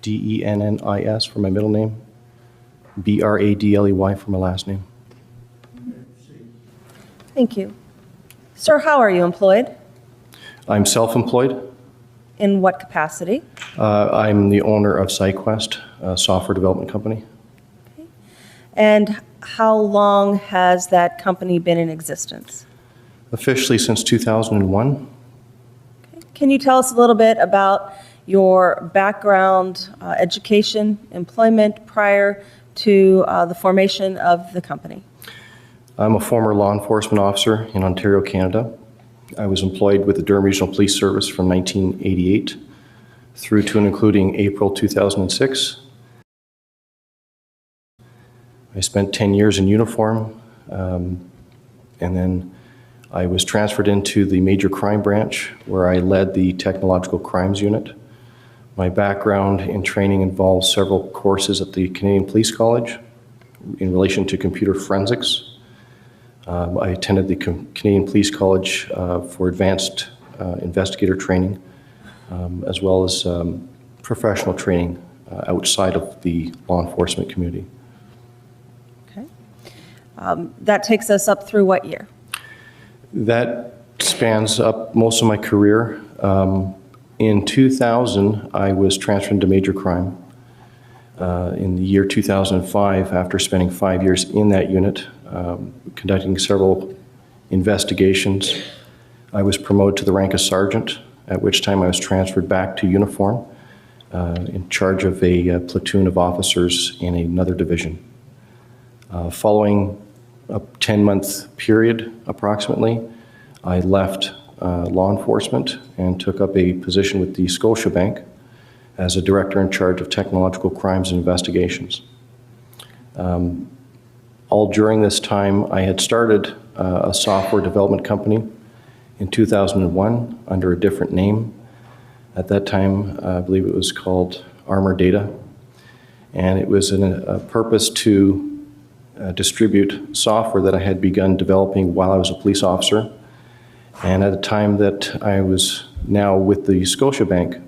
Dennis for my middle name, Bradley for my last name. Thank you. Sir, how are you employed? I'm self-employed. In what capacity? I'm the owner of SideQuest, a software development company. And how long has that company been in existence? Officially since 2001. Can you tell us a little bit about your background, education, employment prior to the formation of the company? I'm a former law enforcement officer in Ontario, Canada. I was employed with the Durham Regional Police Service from 1988 through to and including April 2006. I spent 10 years in uniform, and then I was transferred into the Major Crime Branch, where I led the Technological Crimes Unit. My background in training involves several courses at the Canadian Police College in relation to computer forensics. I attended the Canadian Police College for advanced investigator training, as well as professional training outside of the law enforcement community. Okay. That takes us up through what year? That spans up most of my career. In 2000, I was transferred into major crime. In the year 2005, after spending 5 years in that unit, conducting several investigations, I was promoted to the rank of sergeant, at which time I was transferred back to uniform in charge of a platoon of officers in another division. Following a 10-month period, approximately, I left law enforcement and took up a position with the Scotiabank as a director in charge of technological crimes and investigations. All during this time, I had started a software development company in 2001 under a different name. At that time, I believe it was called Armor Data, and it was a purpose to distribute software that I had begun developing while I was a police officer. And at the time that I was now with the Scotiabank,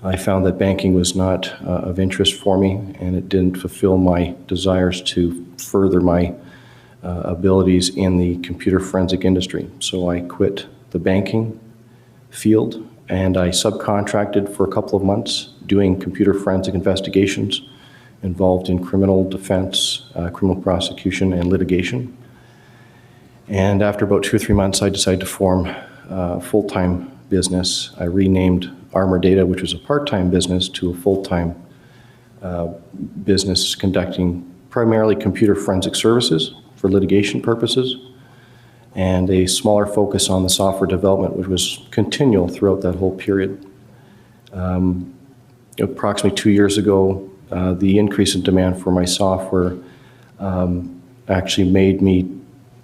I found that banking was not of interest for me, and it didn't fulfill my desires to further my abilities in the computer forensic industry. So I quit the banking field, and I subcontracted for a couple of months doing computer forensic investigations involved in criminal defense, criminal prosecution, and litigation. And after about 2 or 3 months, I decided to form a full-time business. I renamed Armor Data, which was a part-time business, to a full-time business conducting primarily computer forensic services for litigation purposes, and a smaller focus on the software development, which was continual throughout that whole period. Approximately 2 years ago, the increase in demand for my software actually made me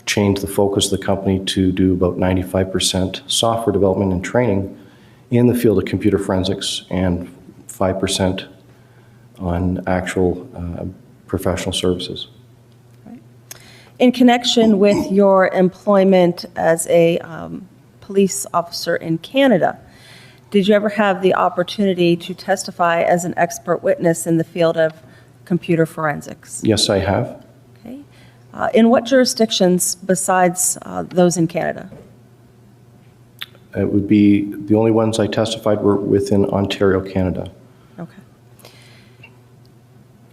change the focus of the company to do about 95% software development and training in the field of computer forensics and 5% on actual professional services. In connection with your employment as a police officer in Canada, did you ever have the opportunity to testify as an expert witness in the field of computer forensics? Yes, I have. Okay. In what jurisdictions besides those in Canada? It would be, the only ones I testified were within Ontario, Canada. Okay.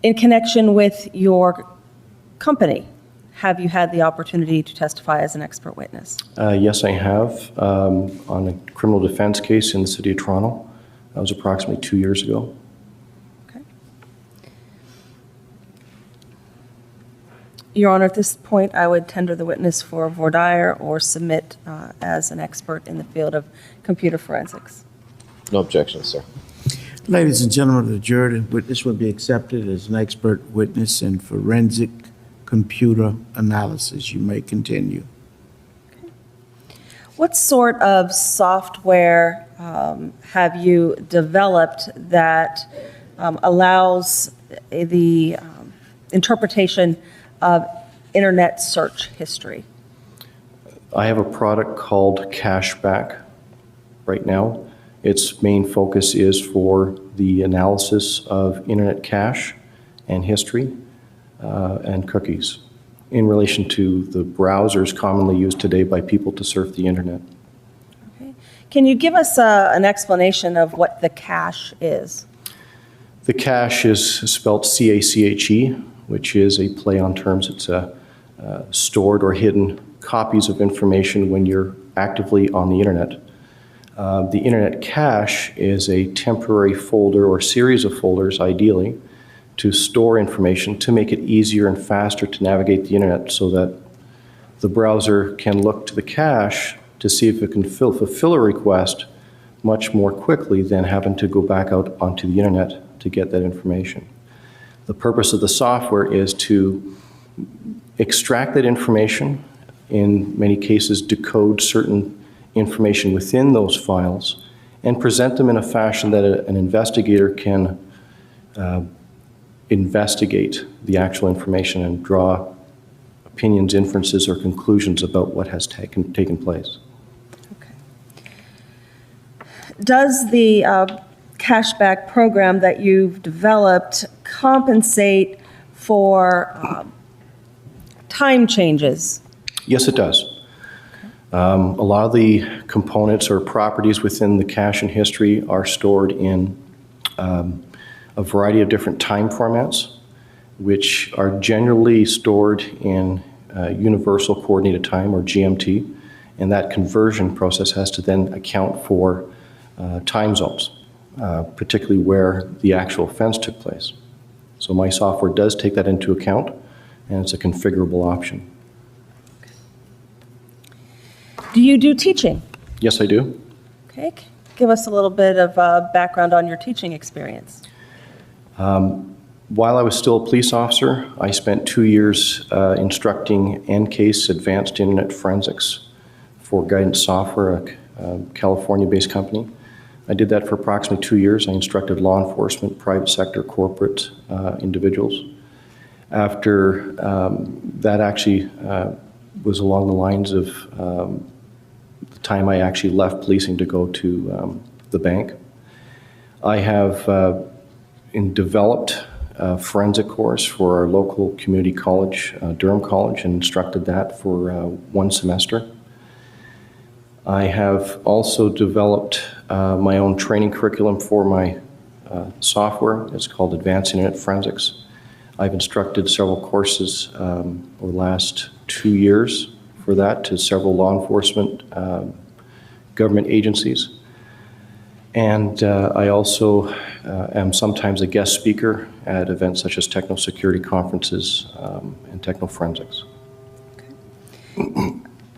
In connection with your company, have you had the opportunity to testify as an expert witness? Yes, I have, on a criminal defense case in the city of Toronto. That was approximately 2 years ago. Okay. Your Honor, at this point, I would tender the witness for voir dire or submit as an expert in the field of computer forensics. No objections, sir. Ladies and gentlemen of the jury, the witness will be accepted as an expert witness in forensic computer analysis. You may continue. Okay. What sort of software have you developed that allows the interpretation of internet search history? I have a product called Cashback right now. Its main focus is for the analysis of internet cache and history and cookies in relation to the browsers commonly used today by people to surf the internet. Okay. Can you give us an explanation of what the cache is? The cache is spelled C-A-C-H-E, which is a play on terms. It's stored or hidden copies of information when you're actively on the internet. The internet cache is a temporary folder or series of folders, ideally, to store information to make it easier and faster to navigate the internet so that the browser can look to the cache to see if it can fulfill a request much more quickly than having to go back out onto the internet to get that information. The purpose of the software is to extract that information, in many cases decode certain information within those files, and present them in a fashion that an investigator can investigate the actual information and draw opinions, inferences, or conclusions about what has taken place. Okay. Does the cashback program that you've developed compensate for time changes? Yes, it does. A lot of the components or properties within the cache and history are stored in a variety of different time formats, which are generally stored in universal coordinated time, or GMT, and that conversion process has to then account for time zones, particularly where the actual offense took place. So my software does take that into account, and it's a configurable option. Do you do teaching? Yes, I do. Okay. Give us a little bit of background on your teaching experience. While I was still a police officer, I spent 2 years instructing NCASE Advanced Internet Forensics for Guidance Software, a California-based company. I did that for approximately 2 years. I instructed law enforcement, private sector, corporate individuals. After that actually was along the lines of the time I actually left policing to go to the bank. I have developed a forensic course for our local community college, Durham College, and instructed that for 1 semester. I have also developed my own training curriculum for my software. It's called Advanced Internet Forensics. I've instructed several courses over the last 2 years for that to several law enforcement government agencies. And I also am sometimes a guest speaker at events such as techno-security conferences and techno-forensics. Okay.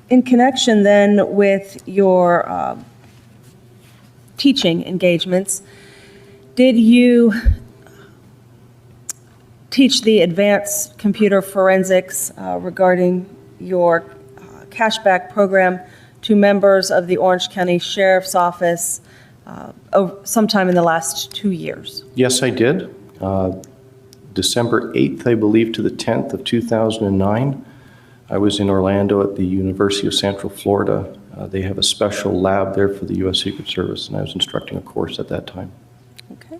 In connection then with your teaching engagements, did you teach the advanced computer forensics regarding your cashback program to members of the Orange County Sheriff's Office sometime in the last 2 years? Yes, I did. December 8th, I believe, to the 10th of 2009. I was in Orlando at the University of Central Florida. They have a special lab there for the U.S. Secret Service, and I was instructing a course at that time. Okay.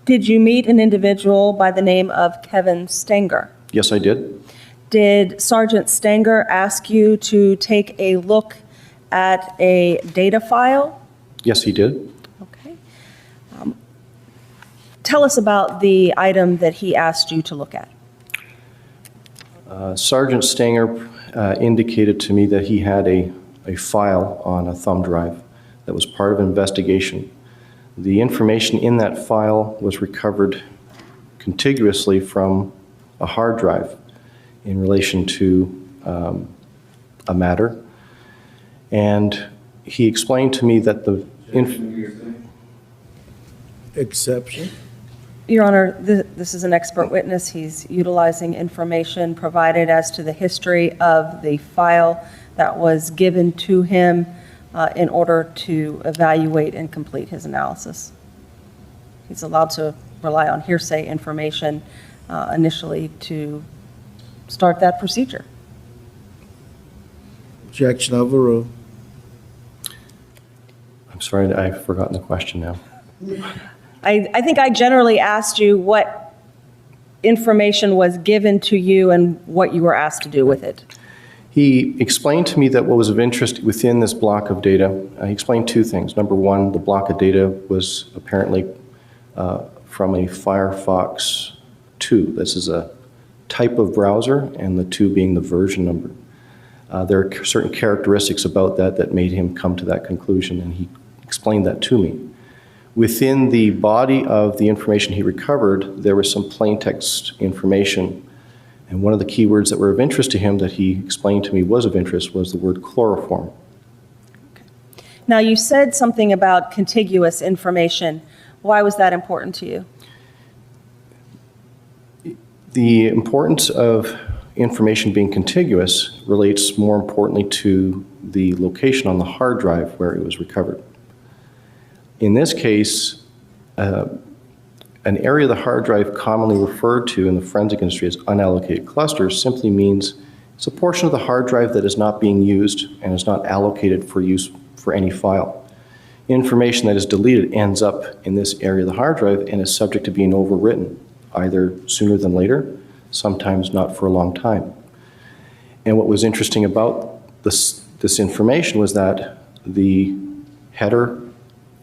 Did you meet an individual by the name of Kevin Stenger? Yes, I did. Did Sergeant Stenger ask you to take a look at a data file? Yes, he did. Okay. Tell us about the item that he asked you to look at. Sergeant Stenger indicated to me that he had a file on a thumb drive that was part of an investigation. The information in that file was recovered contiguously from a hard drive in relation to a matter. And he explained to me that the Exception? Your Honor, this is an expert witness. He's utilizing information provided as to the history of the file that was given to him in order to evaluate and complete his analysis. He's allowed to rely on hearsay information initially to start that procedure. Objection overruled. I'm sorry, I've forgotten the question now. I think I generally asked you what information was given to you and what you were asked to do with it. He explained to me that what was of interest within this block of data, he explained two things. Number one, the block of data was apparently from a Firefox 2. This is a type of browser, and the 2 being the version number. There are certain characteristics about that that made him come to that conclusion, and he explained that to me. Within the body of the information he recovered, there was some plain text information. And one of the keywords that were of interest to him that he explained to me was of interest was the word chloroform. Now, you said something about contiguous information. Why was that important to you? The importance of information being contiguous relates more importantly to the location on the hard drive where it was recovered. In this case, an area of the hard drive commonly referred to in the forensic industry as unallocated clusters simply means it's a portion of the hard drive that is not being used and is not allocated for use for any file. Information that is deleted ends up in this area of the hard drive and is subject to being overwritten, either sooner than later, sometimes not for a long time. And what was interesting about this information was that the header,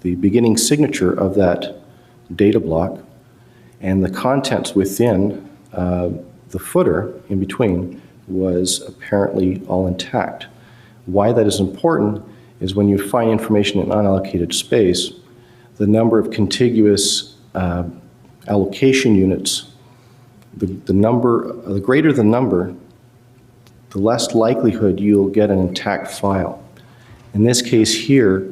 the beginning signature of that data block, and the contents within the footer in between was apparently all intact. Why that is important is when you find information in unallocated space, the number of contiguous allocation units, the greater the number, the less likelihood you'll get an intact file. In this case here,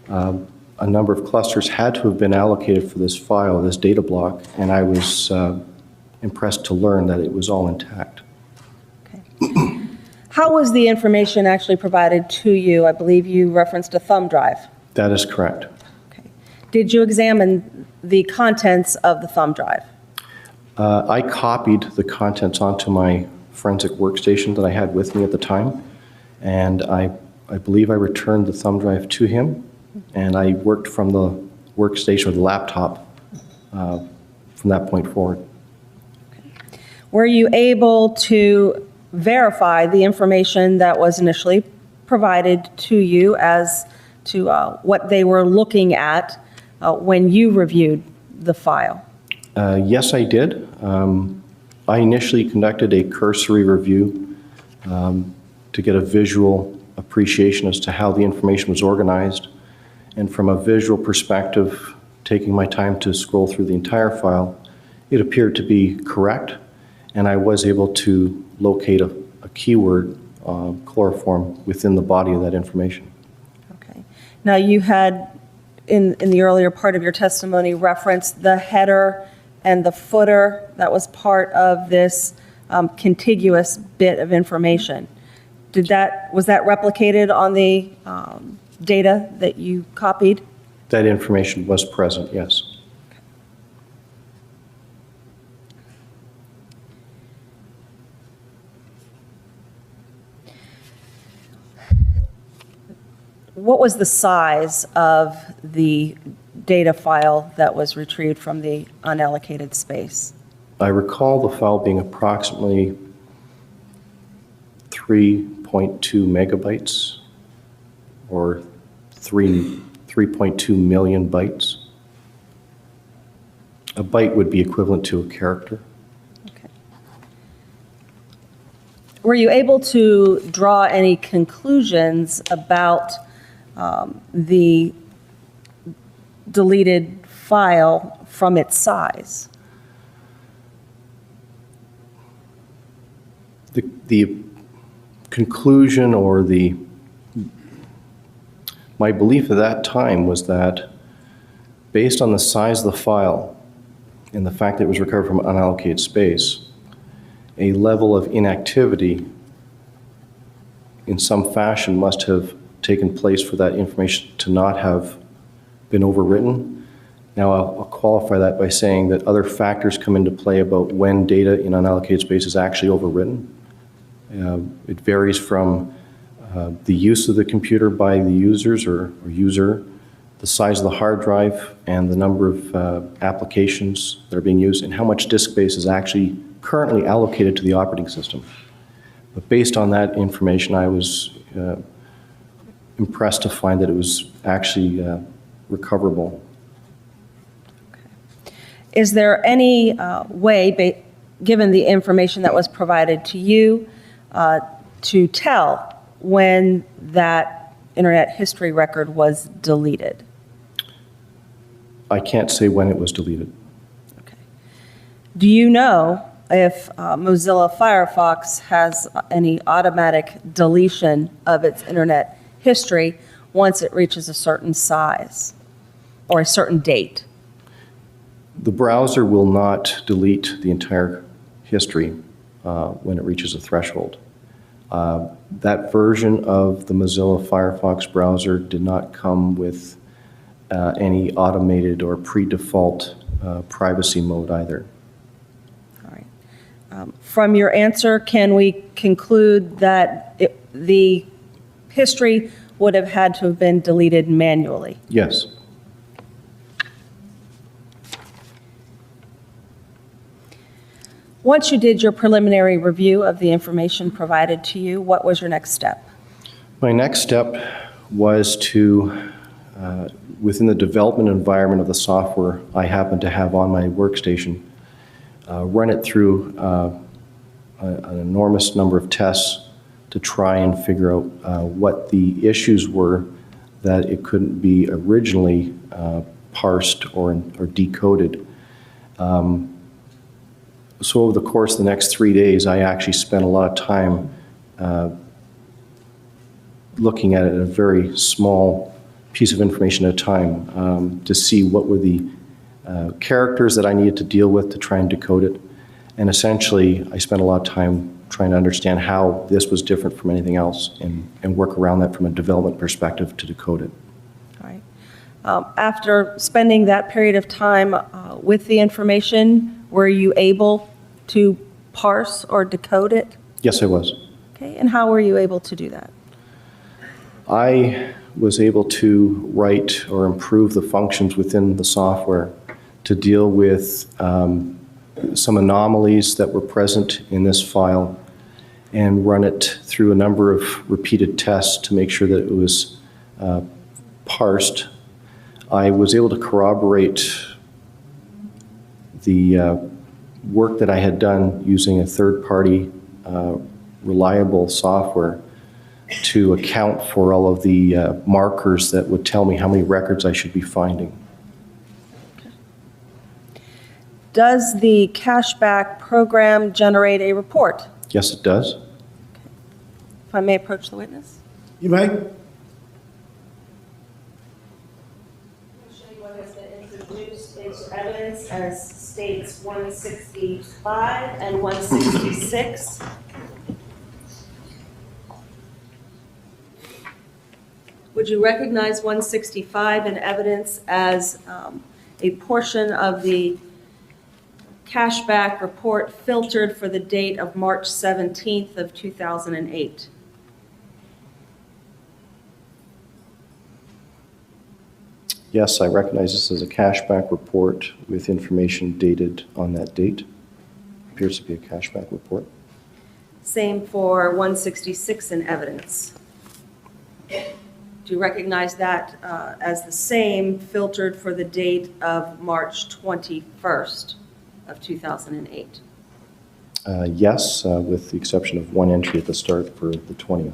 a number of clusters had to have been allocated for this file, this data block, and I was impressed to learn that it was all intact. Okay. How was the information actually provided to you? I believe you referenced a thumb drive. That is correct. Okay. Did you examine the contents of the thumb drive? I copied the contents onto my forensic workstation that I had with me at the time, and I believe I returned the thumb drive to him, and I worked from the workstation or the laptop from that point forward. Okay. Were you able to verify the information that was initially provided to you as to what they were looking at when you reviewed the file? Yes, I did. I initially conducted a cursory review to get a visual appreciation as to how the information was organized. And from a visual perspective, taking my time to scroll through the entire file, it appeared to be correct, and I was able to locate a keyword, chloroform, within the body of that information. Okay. Now, you had, in the earlier part of your testimony, referenced the header and the footer that was part of this contiguous bit of information. Was that replicated on the data that you copied? That information was present, yes. What was the size of the data file that was retrieved from the unallocated space? I recall the file being approximately 3.2 megabytes or 3.2 million bytes. A byte would be equivalent to a character. Okay. Were you able to draw any conclusions about the deleted file from its size? The conclusion or my belief at that time was that based on the size of the file and the fact that it was recovered from unallocated space, a level of inactivity in some fashion must have taken place for that information to not have been overwritten. Now, I'll qualify that by saying that other factors come into play about when data in unallocated space is actually overwritten. It varies from the use of the computer by the users or user, the size of the hard drive and the number of applications that are being used and how much disk space is actually currently allocated to the operating system. But based on that information, I was impressed to find that it was actually recoverable. Is there any way, given the information that was provided to you, to tell when that Internet history record was deleted? I can't say when it was deleted. Okay. Do you know if Mozilla Firefox has any automatic deletion of its Internet history once it reaches a certain size or a certain date? The browser will not delete the entire history when it reaches a threshold. That version of the Mozilla Firefox browser did not come with any automated or pre-default privacy mode either. All right. From your answer, can we conclude that the history would have had to have been deleted manually? Yes. Once you did your preliminary review of the information provided to you, what was your next step? My next step was to, within the development environment of the software I happen to have on my workstation, run it through an enormous number of tests to try and figure out what the issues were that it couldn't be originally parsed or decoded. So over the course of the next 3 days, I actually spent a lot of time looking at it at a very small piece of information at a time to see what were the characters that I needed to deal with to try and decode it. And essentially, I spent a lot of time trying to understand how this was different from anything else and work around that from a development perspective to decode it. All right. After spending that period of time with the information, were you able to parse or decode it? Yes, I was. Okay, and how were you able to do that? I was able to write or improve the functions within the software to deal with some anomalies that were present in this file and run it through a number of repeated tests to make sure that it was parsed. I was able to corroborate the work that I had done using a third-party reliable software to account for all of the markers that would tell me how many records I should be finding. Does the cashback program generate a report? Yes, it does. If I may approach the witness. You may. I'll show you what has been introduced into evidence as states 165 and 166. Would you recognize 165 in evidence as a portion of the cashback report filtered for the date of March 17th of 2008? Yes, I recognize this as a cashback report with information dated on that date. Appears to be a cashback report. Same for 166 in evidence. Do you recognize that as the same filtered for the date of March 21st of 2008? Yes, with the exception of one entry at the start for the 20th.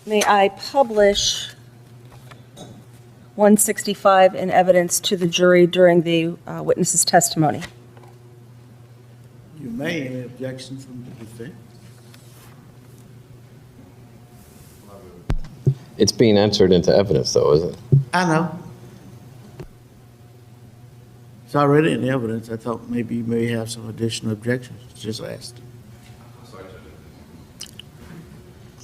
May I publish 165 in evidence to the jury during the witness's testimony? You may. Any objection from the defense? It's being entered into evidence, though, isn't it? I know. It's already in the evidence. I thought maybe you may have some additional objections. Just asked.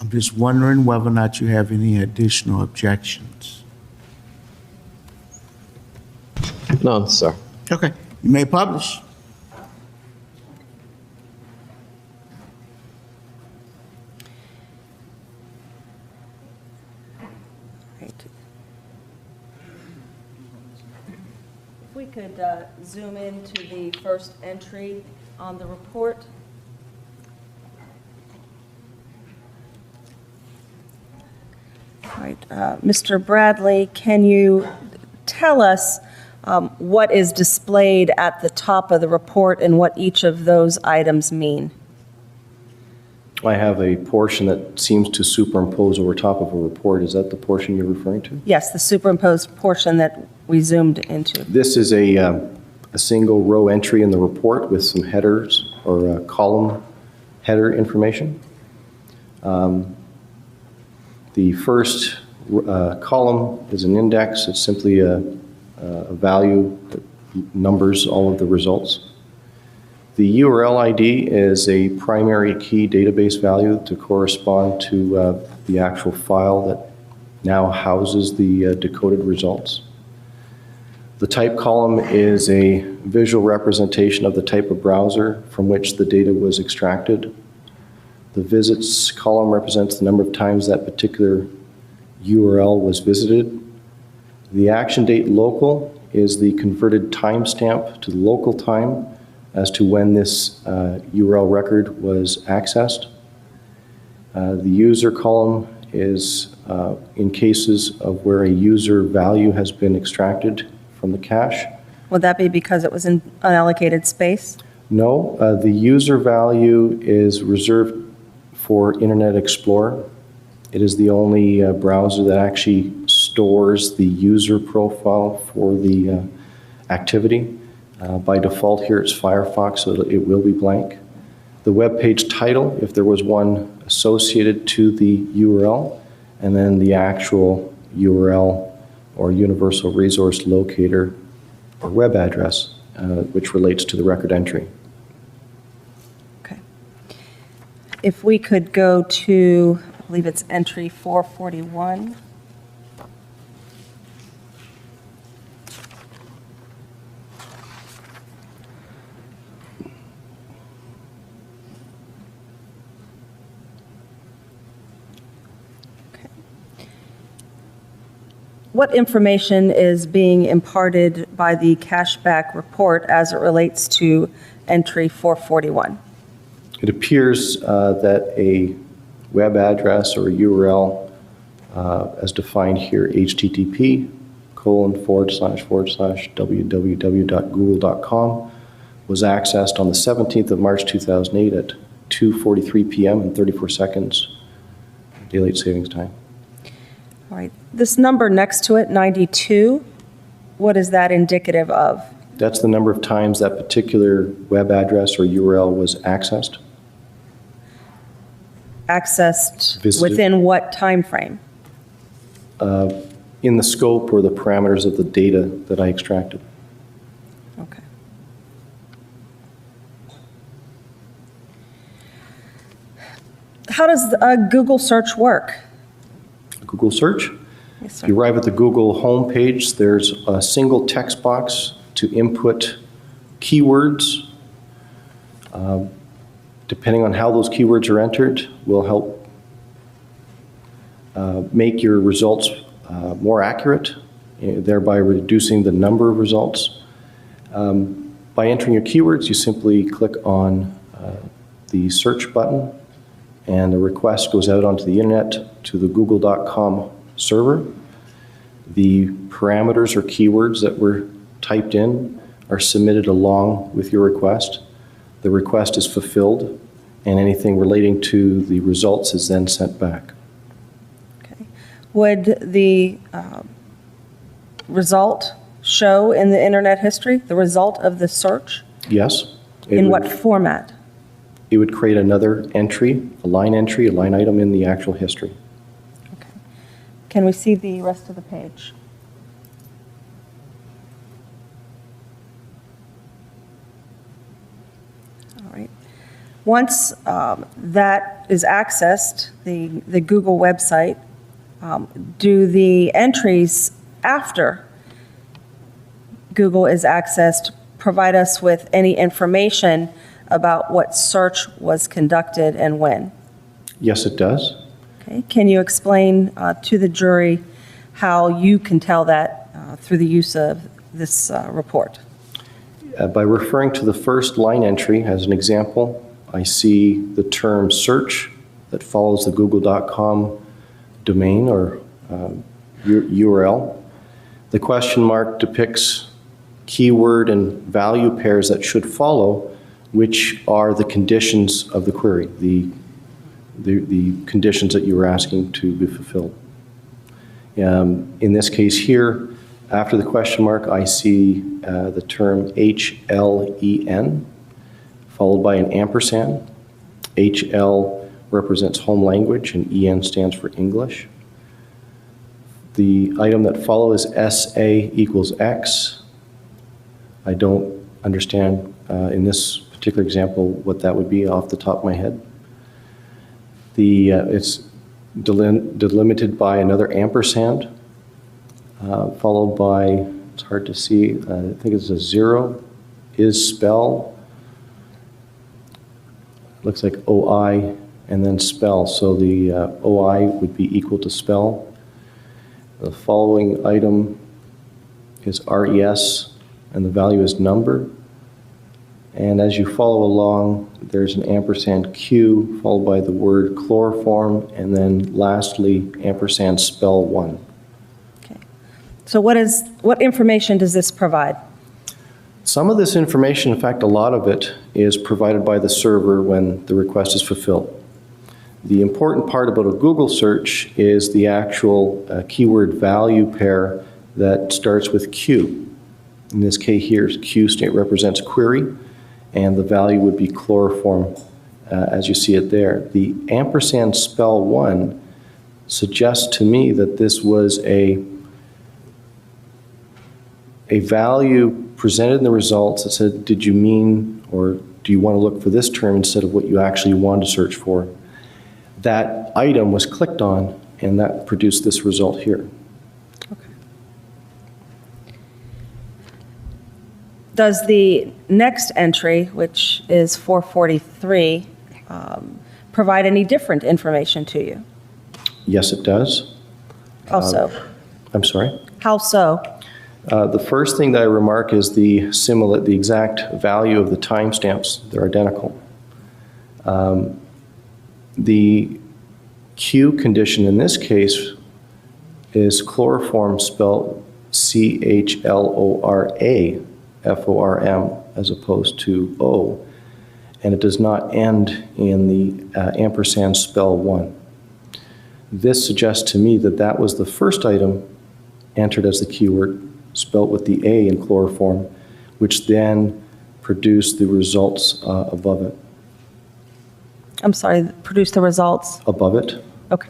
I'm just wondering whether or not you have any additional objections. None, sir. Okay. You may publish. right. If we could zoom into the first entry on the report. All right, Mr. Bradley, can you tell us what is displayed at the top of the report and what each of those items mean? I have a portion that seems to superimpose over top of a report. Is that the portion you're referring to? Yes, the superimposed portion that we zoomed into. This is a single row entry in the report with some headers or column header information. The first column is an index. It's simply a value that numbers all of the results. The URL ID is a primary key database value to correspond to the actual file that now houses the decoded results. The type column is a visual representation of the type of browser from which the data was extracted. The visits column represents the number of times that particular URL was visited. The action date local is the converted timestamp to the local time as to when this URL record was accessed. The user column is in cases of where a user value has been extracted from the cache. Would that be because it was in unallocated space? No, the user value is reserved for Internet Explorer. It is the only browser that actually stores the user profile for the activity. By default here it's Firefox, so it will be blank. The web page title, if there was one associated to the URL, and then the actual URL or universal resource locator or web address, which relates to the record entry. Okay. If we could go to, I believe it's entry 441. What information is being imparted by the cashback report as it relates to entry 441? It appears that a web address or a URL, as defined here, http://www.google.com, was accessed on the 17th of March 2008 at 2:43 p.m. and 34 seconds, daylight savings time. All right. This number next to it, 92, what is that indicative of? That's the number of times that particular web address or URL was accessed. Accessed Visited. within what time frame? In the scope or the parameters of the data that I extracted. Okay. How does Google search work? Google search. Yes, If you sir. arrive at the Google homepage, there's a single text box to input keywords. Depending on how those keywords are entered, will help make your results more accurate, thereby reducing the number of results. By entering your keywords, you simply click on the search button, and the request goes out onto the internet to the google.com server. The parameters or keywords that were typed in are submitted along with your request. The request is fulfilled, and anything relating to the results is then sent back. Okay. Would the result show in the internet history, the result of the search? Yes? It In would- what format? It would create another entry, a line item in the actual history. Okay. Can we see the rest of the page? All right. Once that is accessed, the Google website, do the entries after Google is accessed provide us with any information about what search was conducted and when? Yes, it does. Okay. Can you explain to the jury how you can tell that through the use of this report. By referring to the first line entry as an example, I see the term search that follows the google.com domain or URL. The question mark depicts keyword and value pairs that should follow, which are the conditions of the query, the conditions that you were asking to be fulfilled. In this case here, after the question mark, I see the term HLEN, followed by an ampersand. HL represents home language, and EN stands for English. The item that follows is SA equals X. I don't understand in this particular example what that would be off the top of my head. It's delimited by another ampersand, followed by, it's hard to see, I think it's a 0, is spell, looks like OI, and then spell. So the OI would be equal to spell. The following item is RES, and the value is number. And as you follow along, there's an ampersand Q, followed by the word chloroform, and then lastly, ampersand spell 1. Okay. So what information does this provide? Some of this information, in fact, a lot of it, is provided by the server when the request is fulfilled. The important part about a Google search is the actual keyword value pair that starts with Q. In this case here, Q represents query, and the value would be chloroform as you see it there. The ampersand spell 1 suggests to me that this was a value presented in the results that said, did you mean, or do you want to look for this term instead of what you actually wanted to search for? That item was clicked on, and that produced this result here. Okay. Does the next entry, which is 443, provide any different information to you? Yes, it does. How so? I'm sorry? How so? The first thing that I remark is the exact value of the timestamps. They're identical. The Q condition in this case is chloroform spelled CHLORAFORM as opposed to O, and it does not end in the ampersand spell 1. This suggests to me that that was the first item entered as the keyword, spelled with the A in chloroform, which then produced the results above it. I'm sorry, produce the results? Above it. Okay.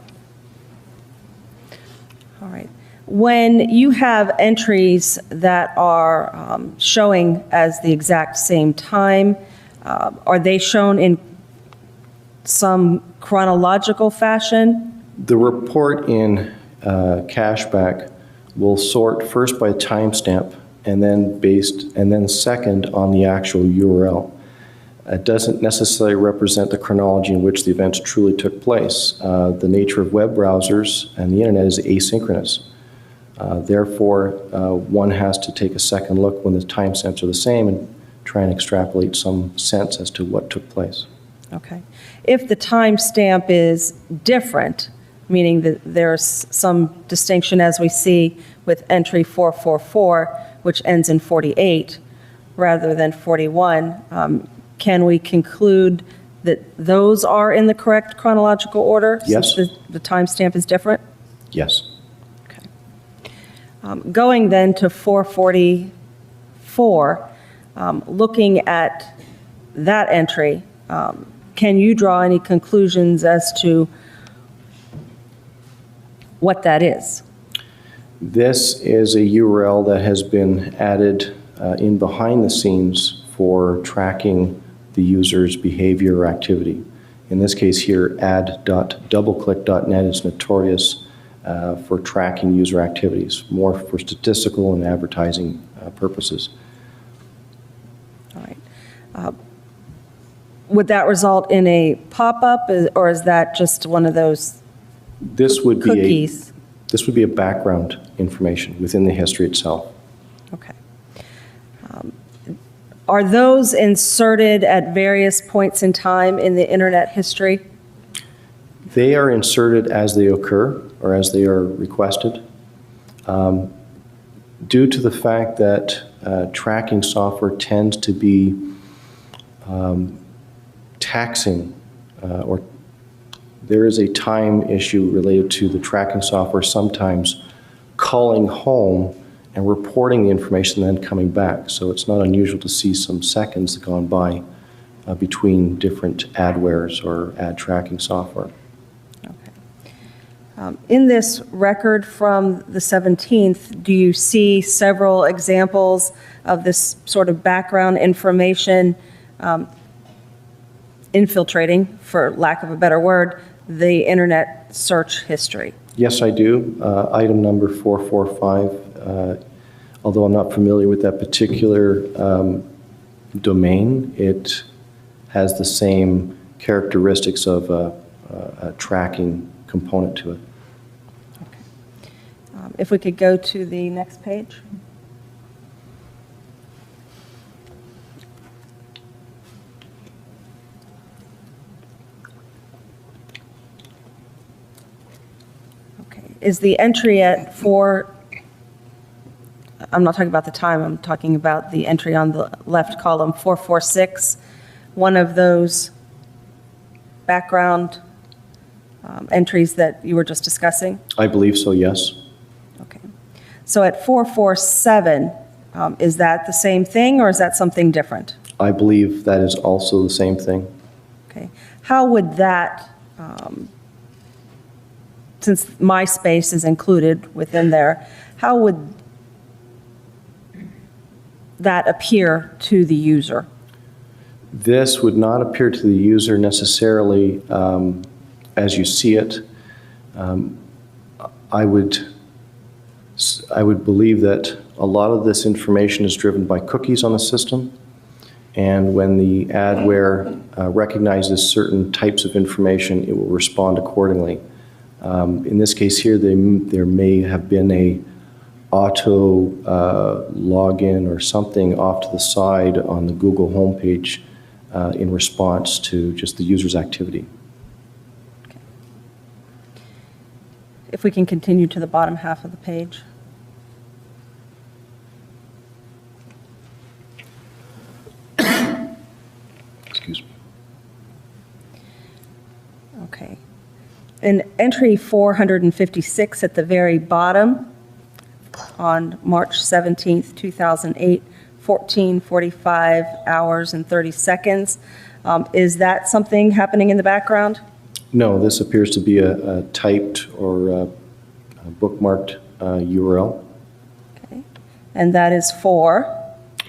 All right. When you have entries that are showing as the exact same time, are they shown in some chronological fashion? The report in cashback will sort first by timestamp and then second on the actual URL. It doesn't necessarily represent the chronology in which the events truly took place. The nature of web browsers and the internet is asynchronous. Therefore, one has to take a second look when the timestamps are the same and try and extrapolate some sense as to what took place. Okay. If the timestamp is different, meaning that there's some distinction as we see with entry 444, which ends in 48 rather than 41, can we conclude that those are in the correct chronological order? Yes. Since the timestamp is different? Yes. Okay. Going then to 444, looking at that entry, can you draw any conclusions as to what that is? This is a URL that has been added in behind the scenes for tracking the user's behavior or activity. In this case here, add.doubleclick.net is notorious for tracking user activities, more for statistical and advertising purposes. All right. Would that result in a pop-up, or is that just one of those This would be cookies? This would be a background information within the history itself. Okay. Are those inserted at various points in time in the internet history? They are inserted as they occur or as they are requested. Due to the fact that tracking software tends to be taxing, or there is a time issue related to the tracking software sometimes calling home and reporting the information and then coming back. So it's not unusual to see some seconds gone by between different adwares or ad tracking software. In this record from the 17th, do you see several examples of this sort of background information infiltrating, for lack of a better word, the internet search history? Yes, I do. Item number 445, although I'm not familiar with that particular domain, it has the same characteristics of a tracking component to it. If we could go to the next page. Okay, is the entry at 4, I'm not talking about the time, I'm talking about the entry on the left column, 446, one of those background entries that you were just discussing? I believe so, yes. Okay. So at 447, is that the same thing or is that something different? I believe that is also the same thing. Okay. How would that, since MySpace is included within there, how would that appear to the user? This would not appear to the user necessarily as you see it. I would believe that a lot of this information is driven by cookies on the system, and when the adware recognizes certain types of information, it will respond accordingly. In this case here, there may have been a auto login or something off to the side on the Google homepage in response to just the user's activity. If we can continue to the bottom half of the page. Excuse me. Okay. In entry 456 at the very bottom, on March 17th, 2008, 14:45 hours and 30 seconds. Is that something happening in the background? No, this appears to be a typed or a bookmarked URL. Okay. And that is for?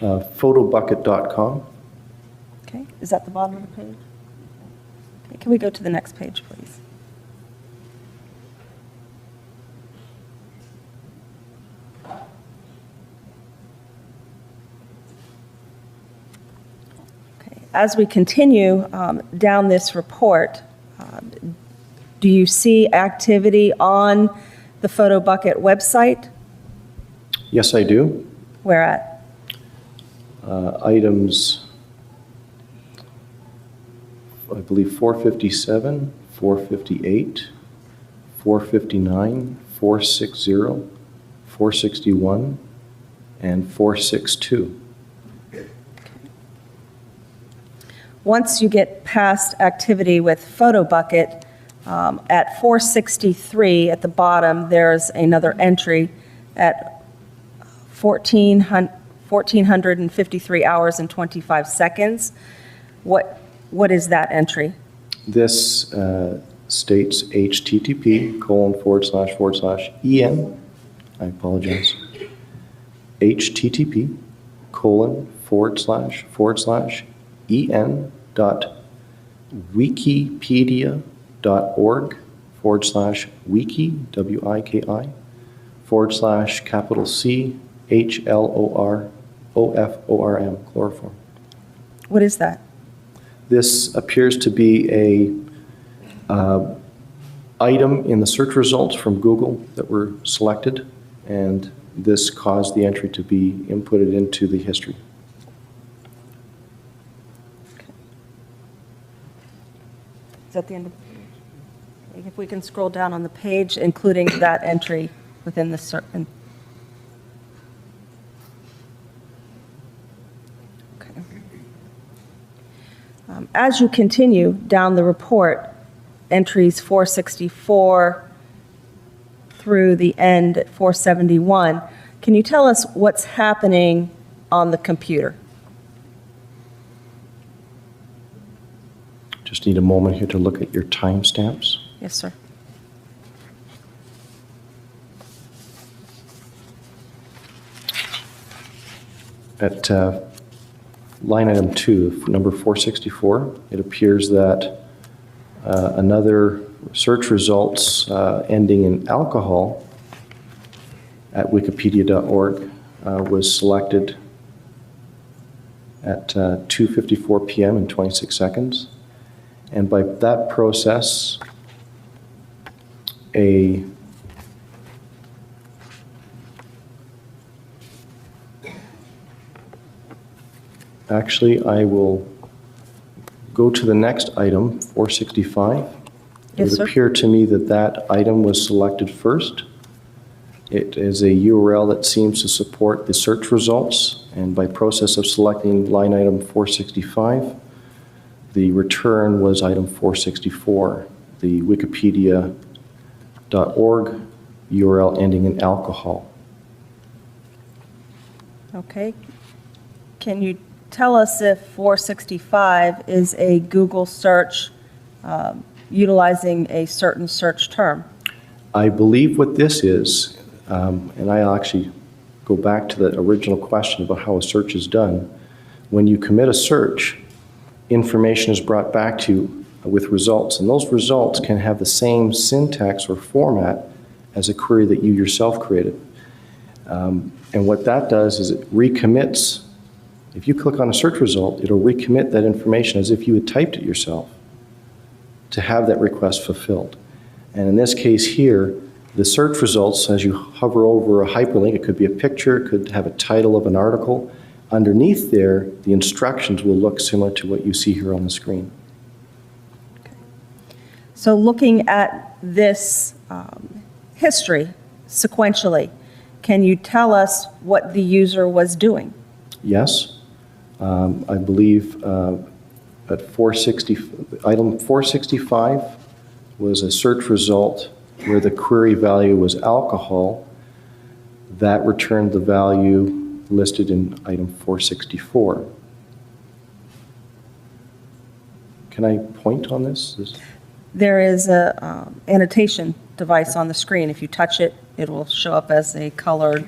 Photobucket.com. Okay. Is that the bottom of the page? Okay. Can we go to the next page, please? Okay. As we continue down this report, do you see activity on the Photobucket website? Yes, I do. Where at? Items, I believe 457, 458, 459, 460, 461, and 462. Once you get past activity with Photobucket, at 463 at the bottom, there's another entry at 1,453 hours and 25 seconds. What is that entry? This states http://en, I apologize, http://en.wikipedia.org/wiki, WIKI/CHLOROFORM, chloroform. What is that? This appears to be item in the search results from Google that were selected, and this caused the entry to be inputted into the history. Is that the end of the page? If we can scroll down on the page, including that entry within the certain. Okay. As you continue down the report, entries 464 through the end at 471, can you tell us what's happening on the computer? Just need a moment here to look at your timestamps. Yes, sir. At line item 2, number 464, it appears that another search results ending in alcohol at wikipedia.org was selected at 2:54 p.m. and 26 seconds. And by that process, actually, I will go to the next item, 465. Yes, It sir. would appear to me that that item was selected first. It is a URL that seems to support the search results, and by process of selecting line item 465, the return was item 464, the wikipedia.org URL ending in alcohol. Okay. Can you tell us if 465 is a Google search utilizing a certain search term? I believe what this is, and I'll actually go back to the original question about how a search is done. When you commit a search, information is brought back to you with results, and those results can have the same syntax or format as a query that you yourself created. And what that does is it recommits. If you click on a search result, it'll recommit that information as if you had typed it yourself to have that request fulfilled. And in this case here, the search results, as you hover over a hyperlink, it could be a picture, it could have a title of an article. Underneath there, the instructions will look similar to what you see here on the screen. So looking at this history sequentially, can you tell us what the user was doing? Yes, I believe at 460, item 465 was a search result where the query value was alcohol. That returned the value listed in item 464. Can I point on this? There is a annotation device on the screen. If you touch it, it will show up as a colored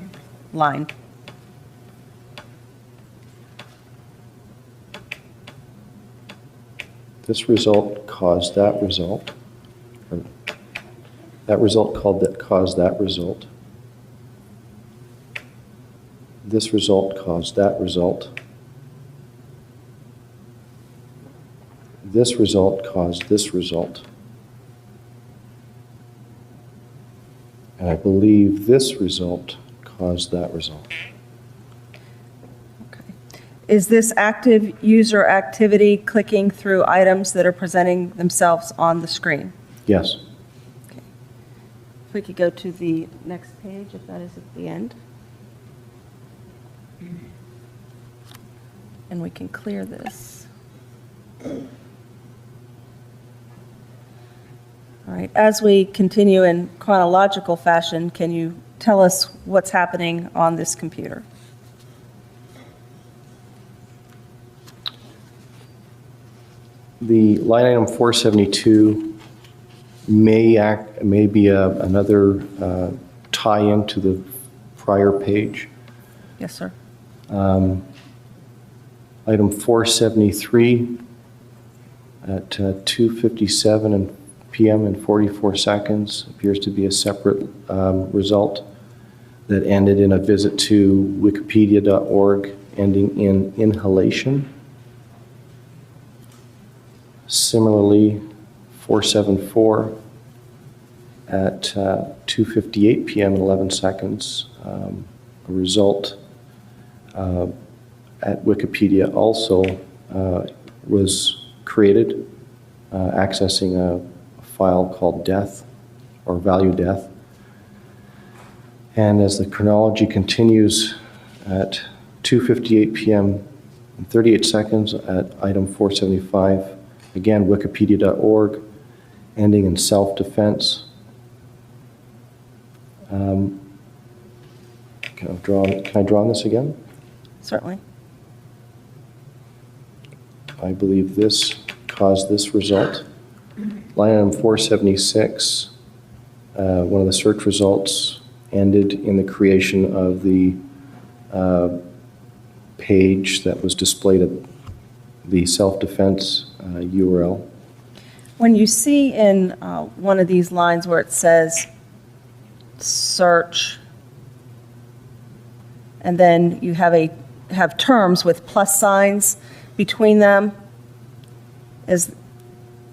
line. This result caused that result. Or that result caused that result. This result caused that result. This result caused this result. And I believe this result caused that result. Okay. Is this active user activity clicking through items that are presenting themselves on the screen? Yes. Okay. If we could go to the next page, if that is at the end. And we can clear this. All right, as we continue in chronological fashion, can you tell us what's happening on this computer? The line item 472 may be another tie-in to the prior page. Yes, sir. Item 473 at 2:57 p.m. and 44 seconds appears to be a separate result that ended in a visit to wikipedia.org ending in inhalation. Similarly, 474 at 2:58 p.m. and 11 seconds, a result at Wikipedia also was created, accessing a file called death or value death. And as the chronology continues at 2:58 p.m. and 38 seconds at item 475, again, wikipedia.org, ending in self-defense. Can I draw on this again? Certainly. I believe this caused this result. Line item 476, one of the search results ended in the creation of the page that was displayed at the self-defense URL. When you see in one of these lines where it says search, and then you have terms with plus signs between them, is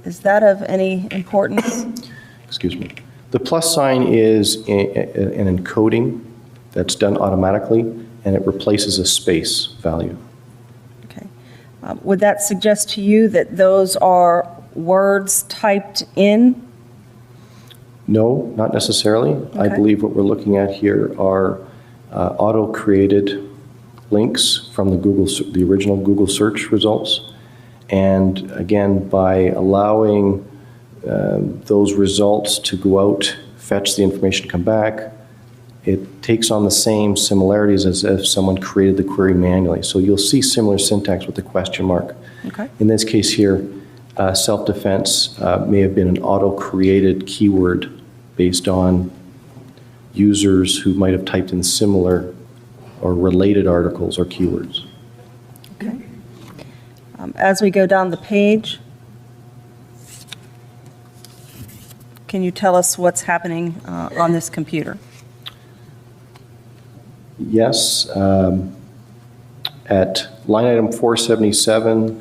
that of any importance? Excuse me. The plus sign is an encoding that's done automatically, and it replaces a space value. Okay. Would that suggest to you that those are words typed in? No, not necessarily. I Okay. believe what we're looking at here are auto-created links from the original Google search results. And again, by allowing those results to go out, fetch the information, come back, it takes on the same similarities as if someone created the query manually. So you'll see similar syntax with the question mark. Okay. In this case here, self-defense may have been an auto-created keyword based on users who might have typed in similar or related articles or keywords. Okay. As we go down the page, can you tell us what's happening on this computer? Yes, at line item 477,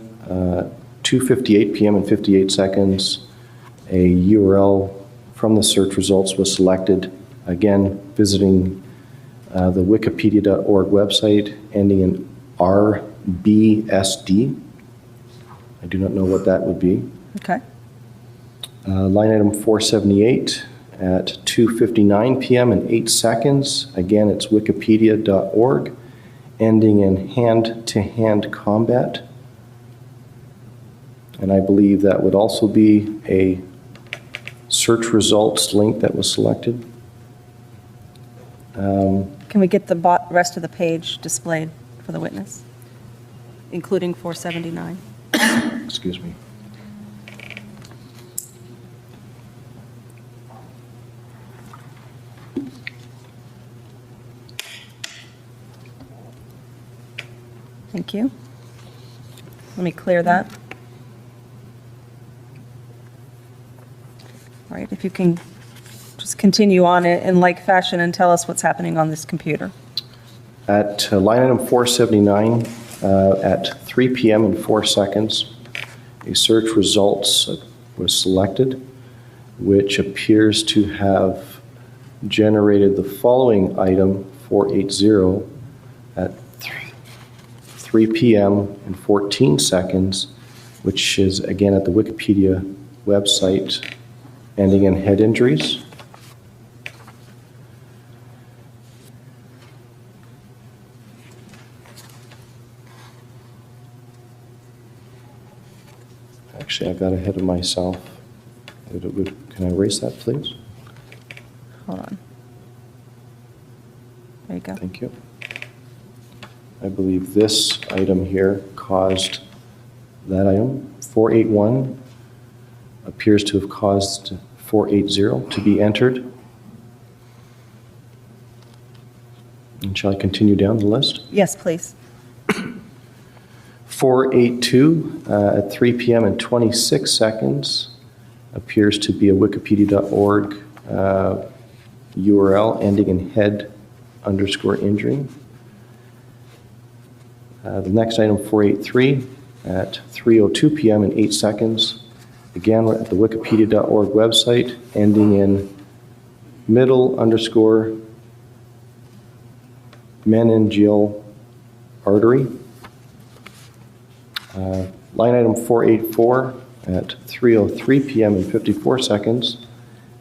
2:58 p.m. and 58 seconds, a URL from the search results was selected, again, visiting the wikipedia.org website, ending in RBSD. I do not know what that would be. Okay. Line item 478 at 2:59 p.m. and 8 seconds. Again, it's wikipedia.org, ending in hand-to-hand combat. And I believe that would also be a search results link that was selected. Can we get the rest of the page displayed for the witness, including 479? Excuse me. Thank you. Let me clear that. All right, if you can just continue on in like fashion and tell us what's happening on this computer. At line item 479, at 3 p.m. and 4 seconds, a search results was selected, which appears to have generated the following item, 480, at 3 p.m. and 14 seconds, which is again at the Wikipedia website, ending in head injuries. Actually, I got ahead of myself. Can I erase that, please? Hold on. There you go. Thank you. I believe this item here caused that item. 481 appears to have caused 480 to be entered. And shall I continue down the list? Yes, please. 482 at 3 p.m. and 26 seconds appears to be a wikipedia.org URL ending in head_injury. The next item, 483, at 3:02 p.m. and 8 seconds, again at the wikipedia.org website, ending in middle underscore meningeal artery. Line item 484 at 3:03 p.m. and 54 seconds.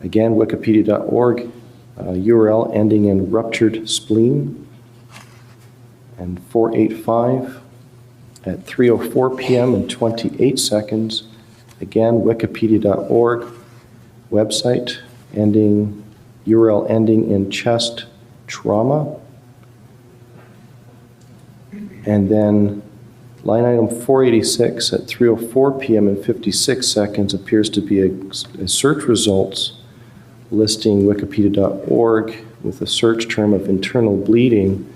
Again, wikipedia.org, URL ending in ruptured spleen. And 485 at 3:04 p.m. and 28 seconds. Again, wikipedia.org, website ending, URL ending in chest trauma. And then line item 486 at 3:04 p.m. and 56 seconds appears to be a search results listing wikipedia.org with a search term of internal bleeding,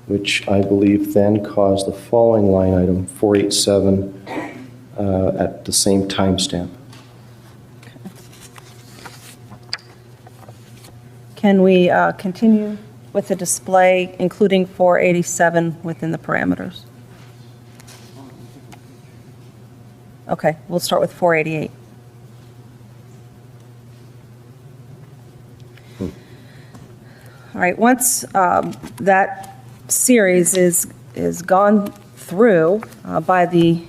which I believe then caused the following line item, 487, at the same timestamp. Can we continue with the display, including 487 within the parameters? Okay, we'll start with 488. All right, once that series is gone through by the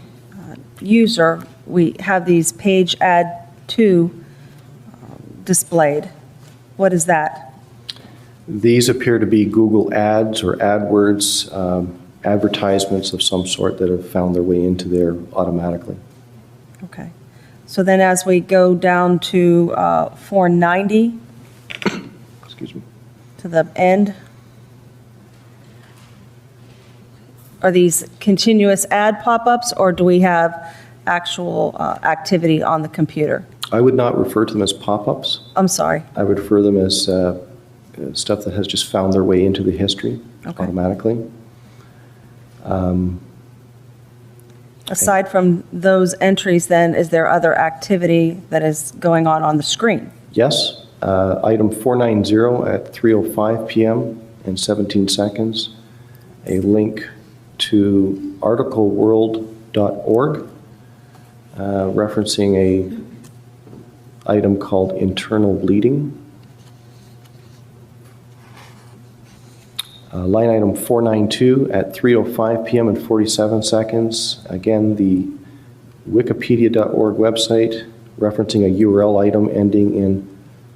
user, we have these page add to displayed. What is that? These appear to be Google Ads or AdWords advertisements of some sort that have found their way into there automatically. Okay. So then as we go down to 490, Excuse me. to the end, are these continuous ad pop-ups, or do we have actual activity on the computer? I would not refer to them as pop-ups. I'm sorry. I would refer them as stuff that has just found their way into the history Okay. automatically. Aside from those entries, then, is there other activity that is going on the screen? Yes, item 490 at 3:05 p.m. and 17 seconds, a link to articleworld.org referencing a item called internal bleeding. Line item 492 at 3:05 p.m. and 47 seconds. Again, the wikipedia.org website referencing a URL item ending in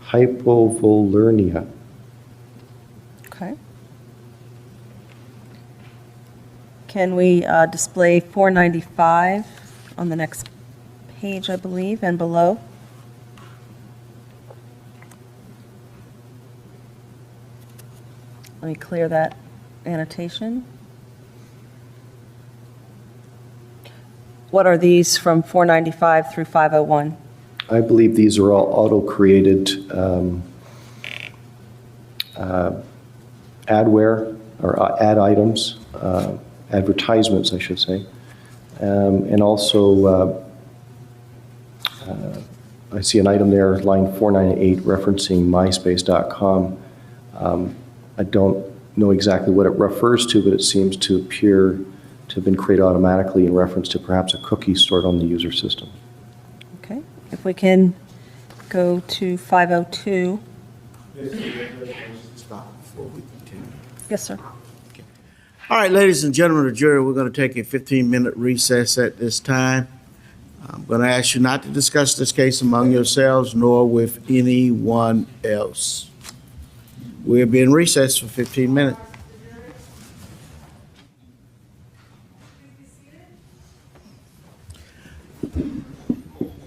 hypovolernia. Okay. Can we display 495 on the next page, I believe, and below? Let me clear that annotation. What are these from 495 through 501? I believe these are all auto-created adware or ad items, advertisements, I should say. And also, I see an item there, line 498, referencing myspace.com. I don't know exactly what it refers to, but it seems to appear to have been created automatically in reference to perhaps a cookie stored on the user system. Okay, if we can go to 502. Stop before we continue. Yes, sir. All right, ladies and gentlemen of the jury, we're going to take a 15-minute recess at this time. I'm going to ask you not to discuss this case among yourselves nor with anyone else. We'll be in recess for 15 minutes.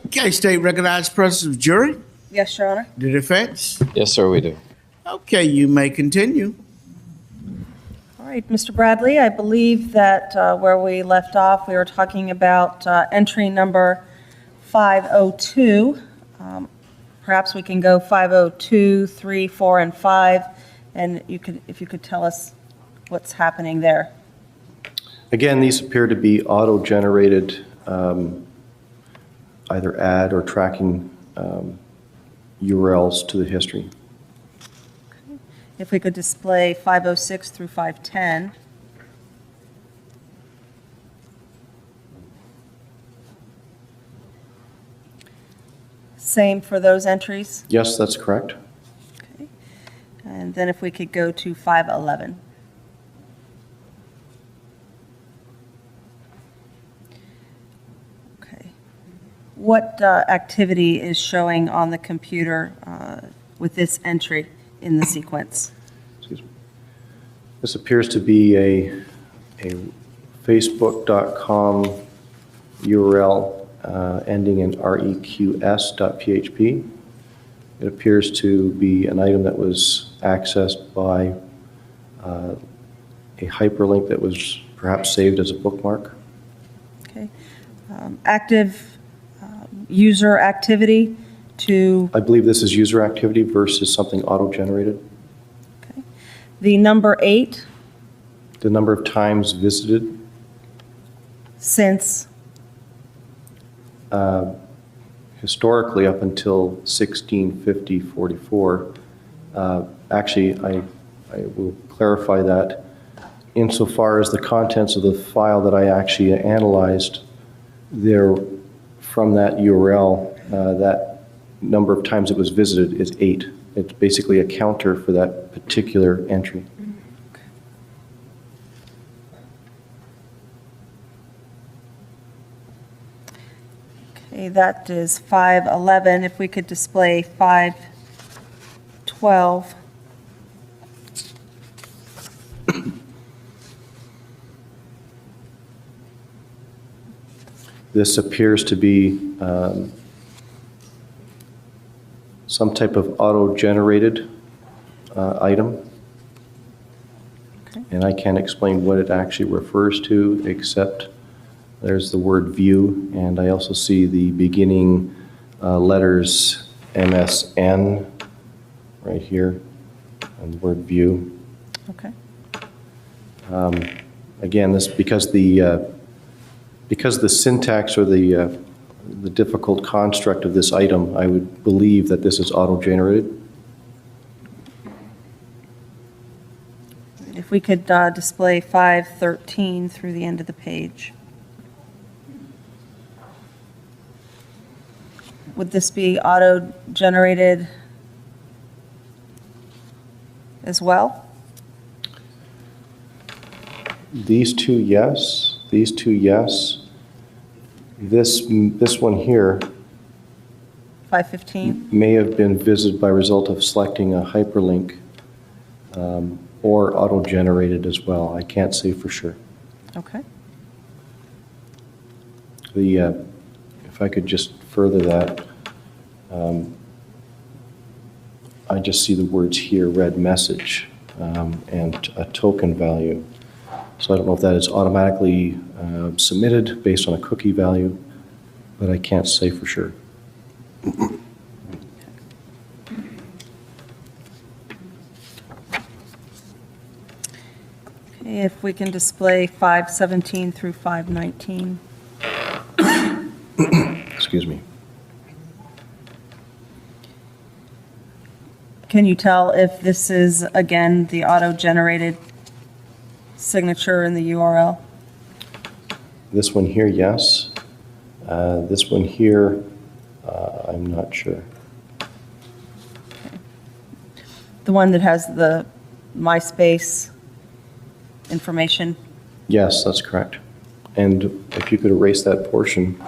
Okay, state recognized presence of jury. Yes, Your Honor. The defense. Yes, sir, we do. Okay, you may continue. All right, Mr. Bradley, I believe that where we left off, we were talking about entry number 502. Perhaps we can go 502, 3, 4, and 5, and if you could tell us what's happening there. Again, these appear to be auto-generated either ad or tracking URLs to the history. If we could display 506 through 510. Same for those entries? Yes, that's correct. Okay. And then if we could go to 511. Okay. What activity is showing on the computer with this entry in the sequence? Excuse me. This appears to be a facebook.com URL ending in reqs.php. It appears to be an item that was accessed by a hyperlink that was perhaps saved as a bookmark. Okay. Active user activity to, I believe this is user activity versus something auto-generated. okay. The number 8 The number of times visited, since, historically up until 1650-44. Actually, I will clarify that insofar as the contents of the file that I actually analyzed there from that URL, that number of times it was visited is 8. It's basically a counter for that particular entry. okay, that is 511. If we could display 512. This appears to be some type of auto-generated item. Okay. And I can't explain what it actually refers to, except there's the word view, and I also see the beginning letters MSN right here, and the word view. Okay. Again, this because the syntax or the difficult construct of this item, I would believe that this is auto-generated. If we could display 513 through the end of the page. Would this be auto-generated as well? These two, yes. These two, yes. This one here 515? may have been visited by result of selecting a hyperlink or auto-generated as well. I can't say for sure. Okay. If I could just further that, I just see the words here, read message, and a token value. So I don't know if that is automatically submitted based on a cookie value, but I can't say for sure. Okay, if we can display 517 through 519. Excuse me. Can you tell if this is, again, the auto-generated signature in the URL? This one here, yes. This one here, I'm not sure. The one that has the MySpace information? Yes, that's correct. And if you could erase that portion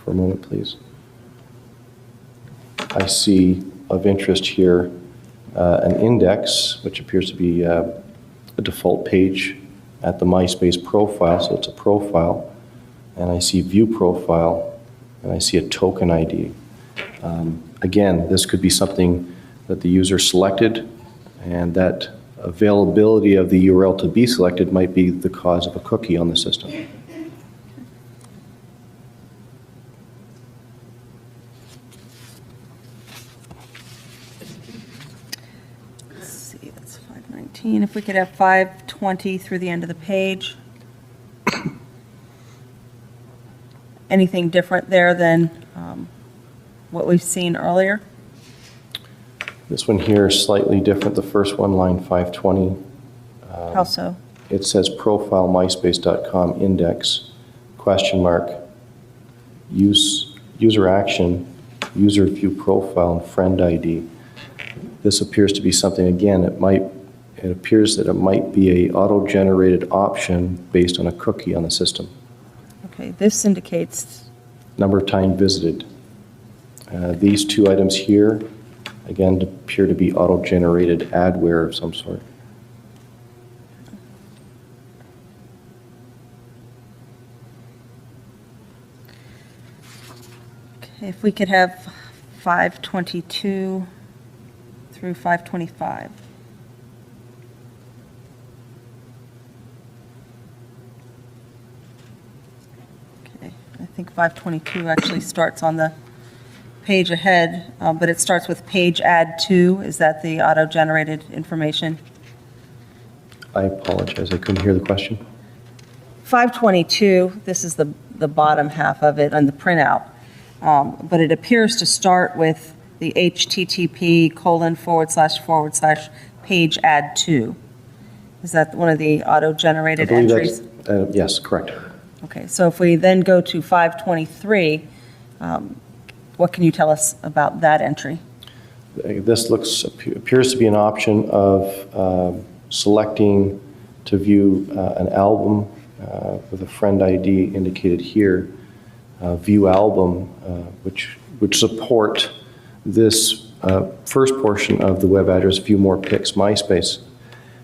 for a moment, please. I see of interest here an index, which appears to be a default page at the MySpace profile, so it's a profile. And I see view profile, and I see a token ID. Again, this could be something that the user selected, and that availability of the URL to be selected might be the cause of a cookie on the system. Let's see, that's 519. If we could have 520 through the end of the page. Anything different there than what we've seen earlier? This one here is slightly different. The first one, line 520. How so? It says profile myspace.com index, question mark, user action, user view profile, and friend ID. This appears to be something, again, it appears that it might be a auto-generated option based on a cookie on the system. Okay, this indicates, Number of time visited. These two items here, again, appear to be auto-generated adware of some sort. okay, if we could have 522 through 525. Okay, I think 522 actually starts on the page ahead, but it starts with page add to. Is that the auto-generated information? I apologize, I couldn't hear the question. 522, this is the bottom half of it on the printout, but it appears to start with the http:// page add to. Is that one of the auto-generated I believe entries? that's, yes, correct. Okay, so if we then go to 523, what can you tell us about that entry? This appears to be an option of selecting to view an album with a friend ID indicated here, view album, which would support this first portion of the web address, view more pics, MySpace.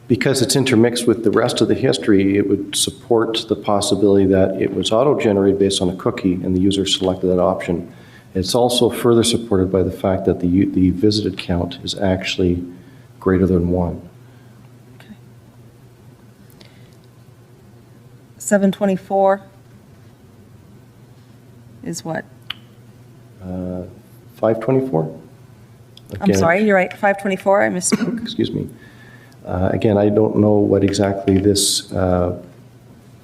Because it's intermixed with the rest of the history, it would support the possibility that it was auto-generated based on a cookie and the user selected that option. It's also further supported by the fact that the visited count is actually greater than 1. 724 is what? 524? I'm sorry, you're right, 524, I misspoke. Excuse me. Again, I don't know what exactly this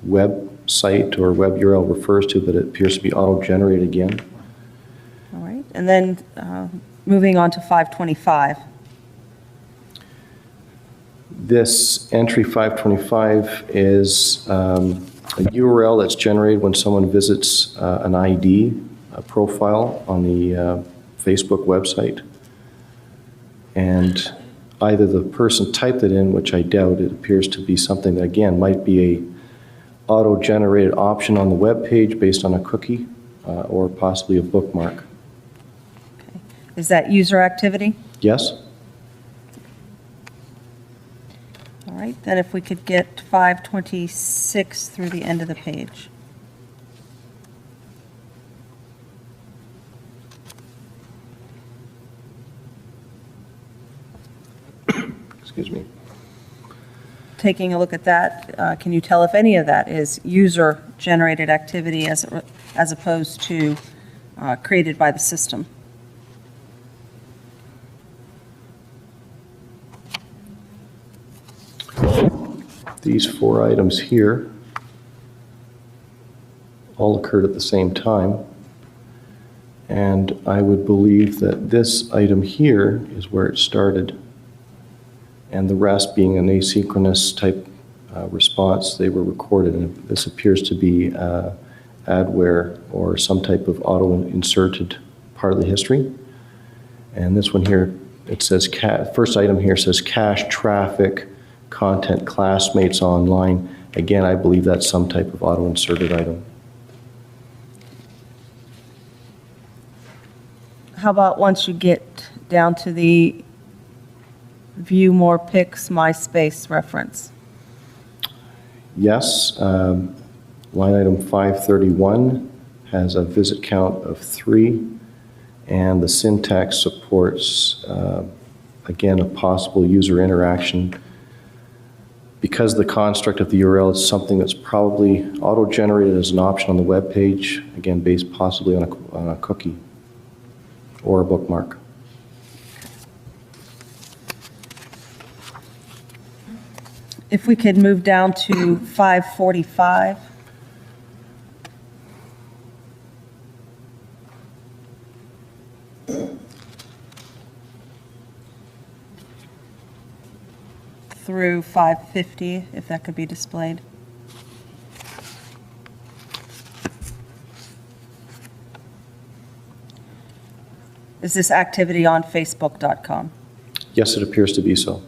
website or web URL refers to, but it appears to be auto-generated again. All right, and then moving on to 525. This entry 525 is a URL that's generated when someone visits an ID profile on the Facebook website. And either the person typed it in, which I doubt, it appears to be something that, again, might be a auto-generated option on the web page based on a cookie or possibly a bookmark. Okay. Is that user activity? Yes? All right, then if we could get 526 through the end of the page. Excuse me. Taking a look at that, can you tell if any of that is user-generated activity as opposed to created by the system? These 4 items here all occurred at the same time. And I would believe that this item here is where it started. And the rest being an asynchronous type response, they were recorded. And this appears to be adware or some type of auto-inserted part of the history. And this one here, it says, first item here says cache traffic, content, classmates online. Again, I believe that's some type of auto-inserted item. How about once you get down to the view more pics, MySpace reference? Yes, line item 531 has a visit count of 3, and the syntax supports, again, a possible user interaction. Because the construct of the URL is something that's probably auto-generated as an option on the web page, again, based possibly on a cookie or a bookmark. If we could move down to 545. Through 550, if that could be displayed. Is this activity on Facebook.com? Yes, it appears to be so.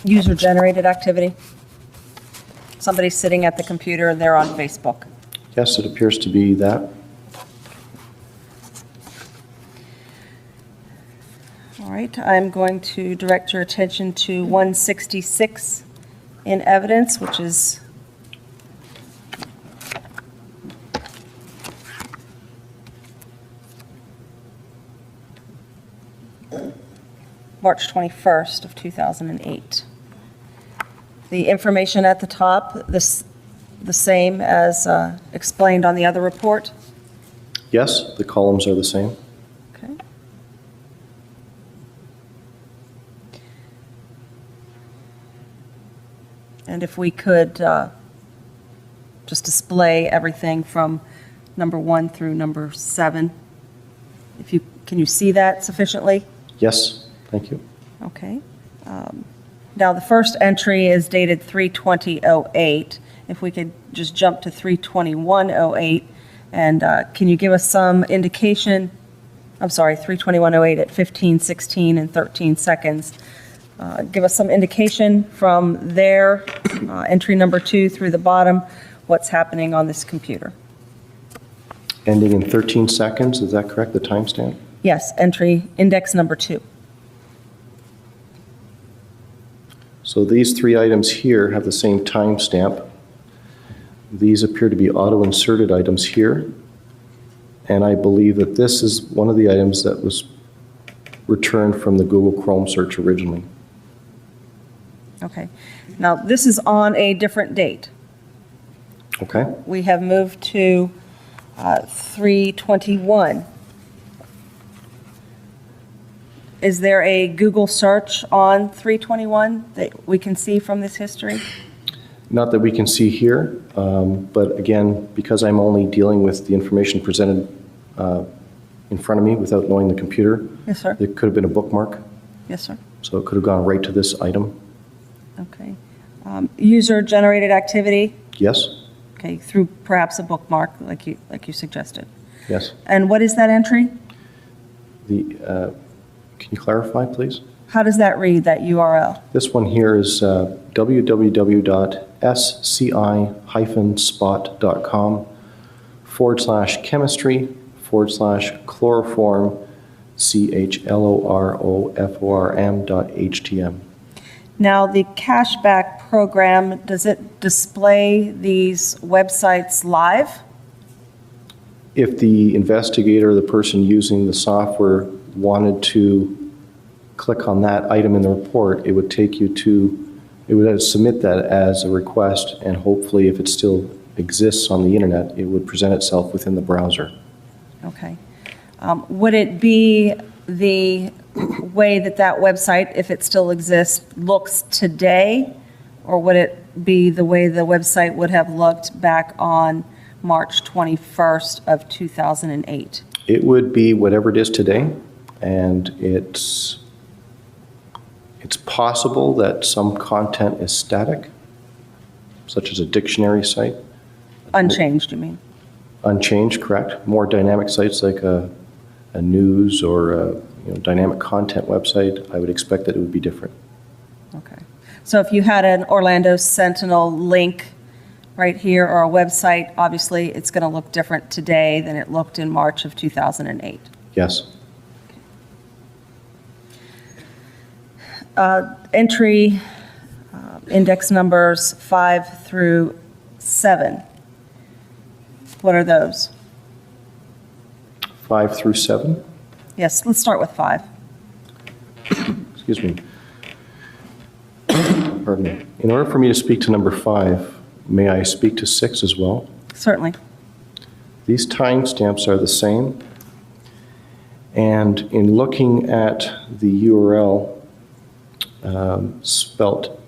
User-generated activity? Somebody's sitting at the computer and they're on Facebook. Yes, it appears to be that. All right, I'm going to direct your attention to 166 in evidence, which is March 21st of 2008. The information at the top, the same as explained on the other report? Yes, the columns are the same. Okay. And if we could just display everything from number 1 through number 7, can you see that sufficiently? Yes, thank you. Okay. Now, the first entry is dated 3/20/08. If we could just jump to 3/21/08, and can you give us some indication, I'm sorry, 3/21/08 at 15:16 and 13 seconds. Give us some indication from there, entry number 2 through the bottom, what's happening on this computer. Ending in 13 seconds, is that correct, the timestamp? Yes, entry index number 2. So these 3 items here have the same timestamp. These appear to be auto-inserted items here. And I believe that this is one of the items that was returned from the Google Chrome search originally. Okay. Now, this is on a different date. Okay? We have moved to 3/21. Is there a Google search on 3/21 that we can see from this history? Not that we can see here, but again, because I'm only dealing with the information presented in front of me without knowing the computer, Yes, sir. it could have been a bookmark, Yes, sir. so it could have gone right to this item. Okay. User-generated activity? Yes? Okay, through perhaps a bookmark, like you suggested. Yes. And what is that entry? Can you clarify, please? How does that read, that URL? This one here is www.sci-chemistry/chloroform chloroform.htm. Now, the cashback program, does it display these websites live? If the investigator, the person using the software, wanted to click on that item in the report, it would take you to, it would submit that as a request, and hopefully, if it still exists on the internet, it would present itself within the browser. Okay. Would it be the way that that website, if it still exists, looks today? Or would it be the way the website would have looked back on March 21st of 2008? It would be whatever it is today, and it's possible that some content is static, such as a dictionary site. Unchanged, you mean? Unchanged, correct. More dynamic sites like a news or a dynamic content website, I would expect that it would be different. Okay. So if you had an Orlando Sentinel link right here or a website, obviously it's going to look different today than it looked in March of 2008. Yes. Entry index numbers 5 through 7. What are those? 5 through 7. Yes, let's start with 5. Excuse me. Pardon me. In order for me to speak to number 5, may I speak to 6 as well? Certainly. These timestamps are the same. And in looking at the URL, spelt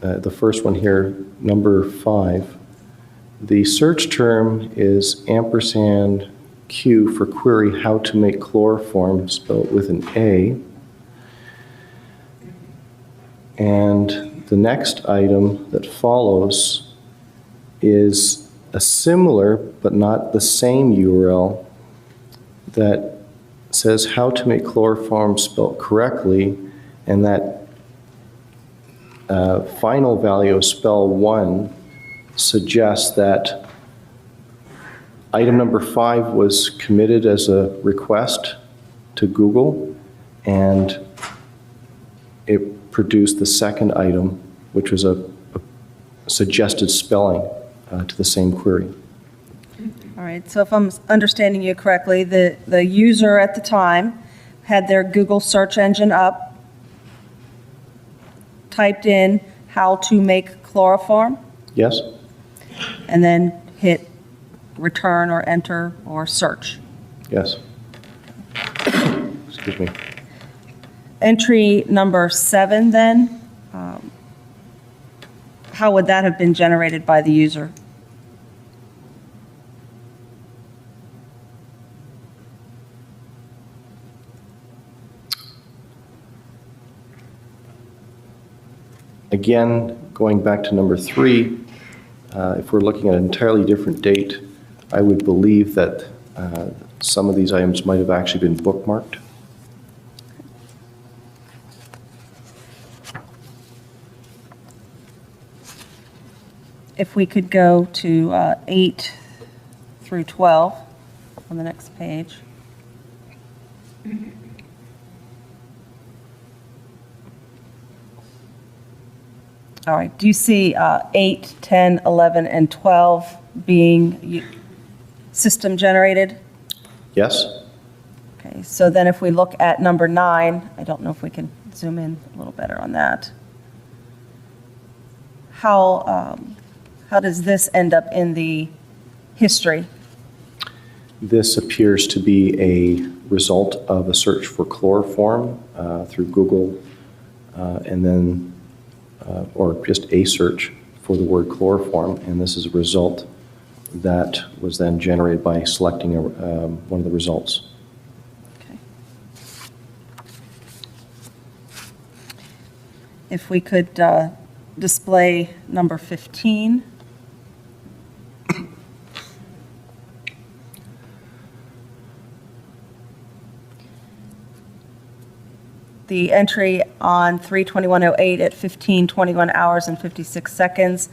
the first one here, number 5, the search term is ampersand Q for query how to make chloroform, spelled with an A. And the next item that follows is a similar but not the same URL that says how to make chloroform spelled correctly, and that final value of spell 1 suggests that item number 5 was committed as a request to Google, and it produced the second item, which was a suggested spelling to the same query. All right, so if I'm understanding you correctly, the user at the time had their Google search engine up, typed in how to make chloroform, Yes? and then hit return or enter or search. Yes. Excuse me. Entry number 7 then, how would that have been generated by the user? Again, going back to number 3, if we're looking at an entirely different date, I would believe that some of these items might have actually been bookmarked. If we could go to 8 through 12 on the next page. All right, do you see 8, 10, 11, and 12 being system generated? Yes? Okay, so then if we look at number 9, I don't know if we can zoom in a little better on that. How does this end up in the history? This appears to be a result of a search for chloroform through Google, and then, or just a search for the word chloroform, and this is a result that was then generated by selecting one of the results. Okay. If we could display number 15. The entry on 3/21/08 at 15:21 hours and 56 seconds,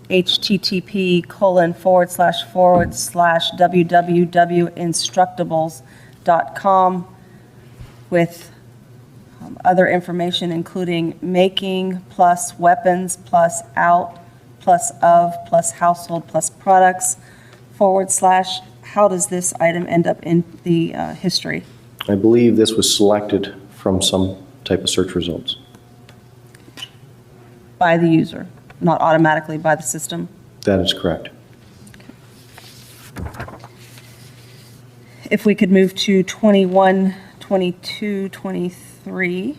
http://www.instructables.com with other information including making plus weapons plus out plus of plus household plus products / how does this item end up in the history? I believe this was selected from some type of search results. By the user, not automatically by the system? That is correct. If we could move to 21, 22, 23.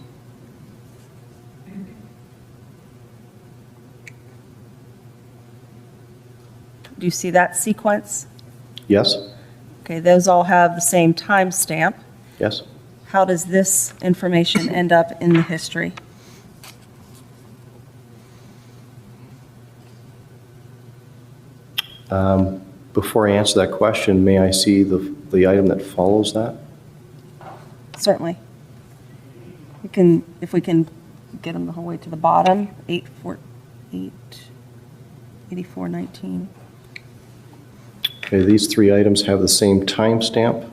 Do you see that sequence? Yes? Okay, those all have the same timestamp. Yes? How does this information end up in the history? Before I answer that question, may I see the item that follows that? Certainly. If we can get them the whole way to the bottom, 8419. Okay, these 3 items have the same timestamp.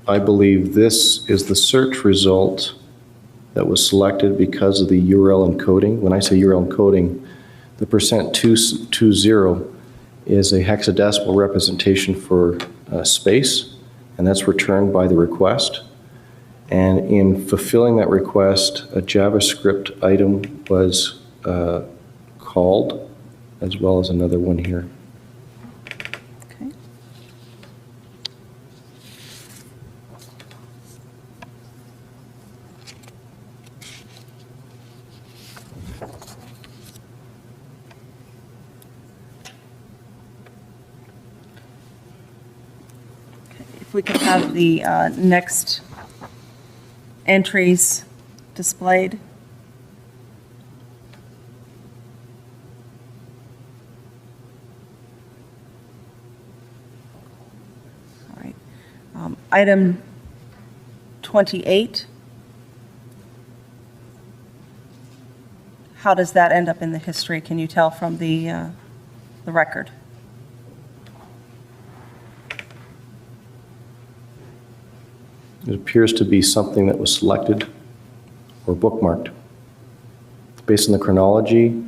I believe this is the search result that was selected because of the URL encoding. When I say URL encoding, the %220 is a hexadecimal representation for space, and that's returned by the request. And in fulfilling that request, a JavaScript item was called, as well as another one here. Okay. If we could have the next entries displayed? All right. Item 28. How does that end up in the history? Can you tell from the record? It appears to be something that was selected or bookmarked. Based on the chronology,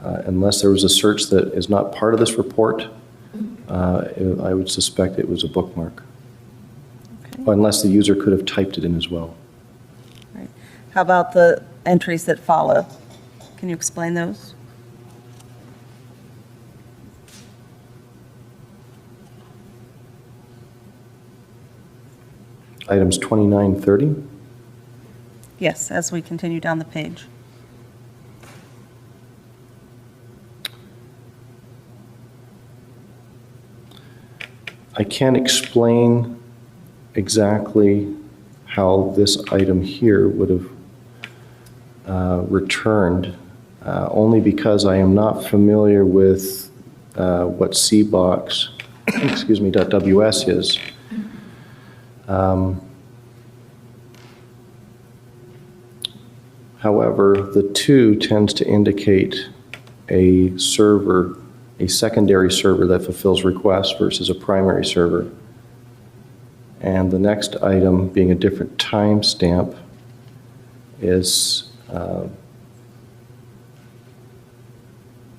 unless there was a search that is not part of this report, I would suspect it was a bookmark. Okay. Unless the user could have typed it in as well. Right. How about the entries that follow? Can you explain those? Items 29, 30. Yes, as we continue down the page. I can't explain exactly how this item here would have returned, only because I am not familiar with what CBOX, excuse me, .ws is. However, the 2 tends to indicate a server, a secondary server that fulfills requests versus a primary server. And the next item, being a different timestamp, is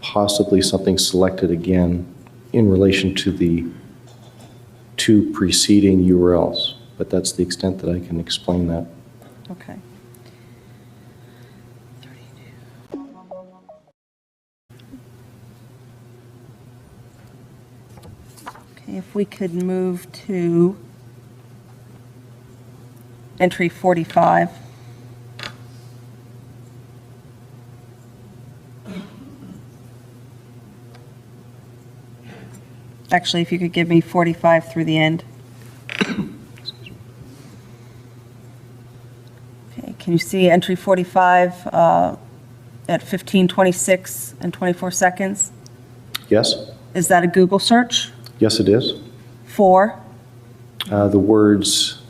possibly something selected again in relation to the 2 preceding URLs. But that's the extent that I can explain that. Okay. Okay, if we could move to entry 45. Actually, if you could give me 45 through the end. Okay, can you see entry 45 at 15:26 and 24 seconds? Yes? Is that a Google search? Yes, it is. For? The words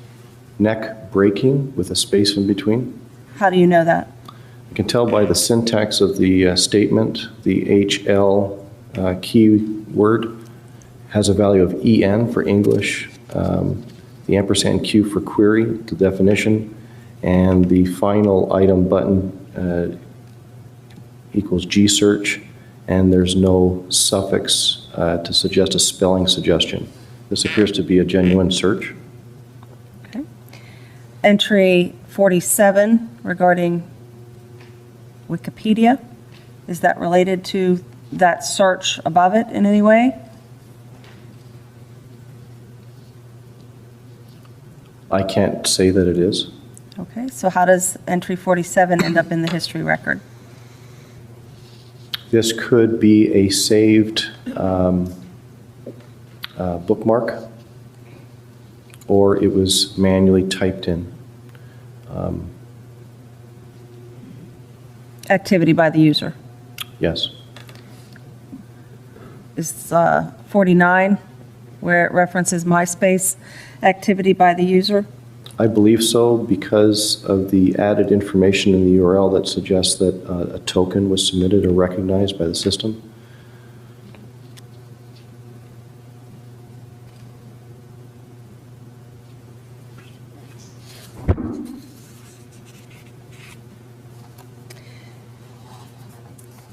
neck breaking with a space in between. How do you know that? You can tell by the syntax of the statement. The HL keyword has a value of EN for English, the ampersand Q for query, the definition, and the final item button equals G search, and there's no suffix to suggest a spelling suggestion. This appears to be a genuine search. Okay. Entry 47 regarding Wikipedia. Is that related to that search above it in any way? I can't say that it is. Okay, so how does entry 47 end up in the history record? This could be a saved bookmark, or it was manually typed in. Activity by the user. Yes. Is 49, where it references MySpace, activity by the user? I believe so because of the added information in the URL that suggests that a token was submitted or recognized by the system.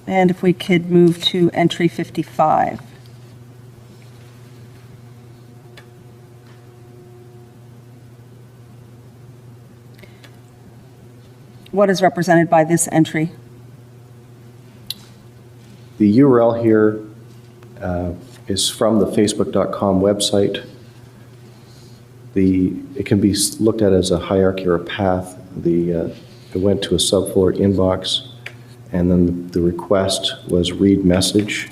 And if we could move to entry 55. What is represented by this entry? The URL here is from the facebook.com website. It can be looked at as a hierarchy or a path. It went to a subfolder inbox, and then the request was read message,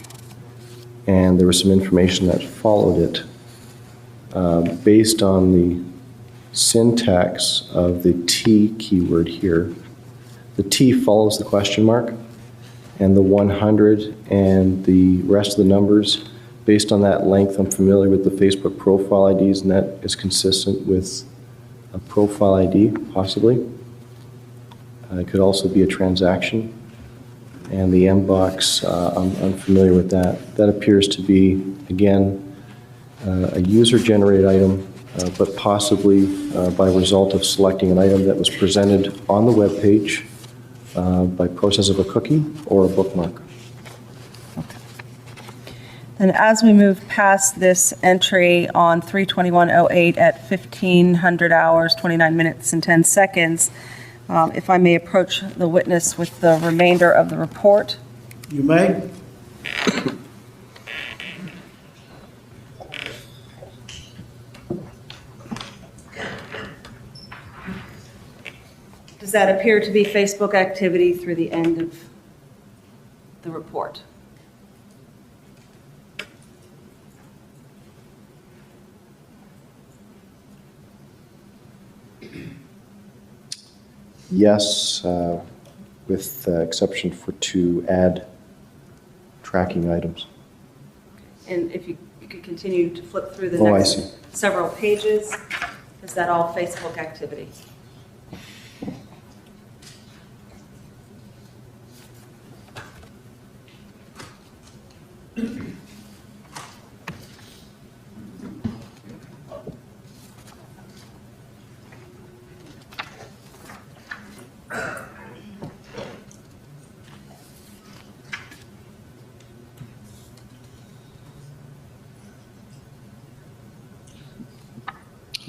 and there was some information that followed it. Based on the syntax of the T keyword here. The T follows the question mark, and the 100 and the rest of the numbers, based on that length, I'm familiar with the Facebook profile IDs, and that is consistent with a profile ID, possibly. It could also be a transaction. And the M box, I'm familiar with that. That appears to be, again, a user-generated item, but possibly by result of selecting an item that was presented on the web page by process of a cookie or a bookmark. And as we move past this entry on 3/21/08 at 1500 hours, 29 minutes and 10 seconds, if I may approach the witness with the remainder of the report. You may. Does that appear to be Facebook activity through the end of the report? Yes, with the exception for 2 ad tracking items. And if you could continue to flip through the Oh, I next see. several pages, is that all Facebook activity?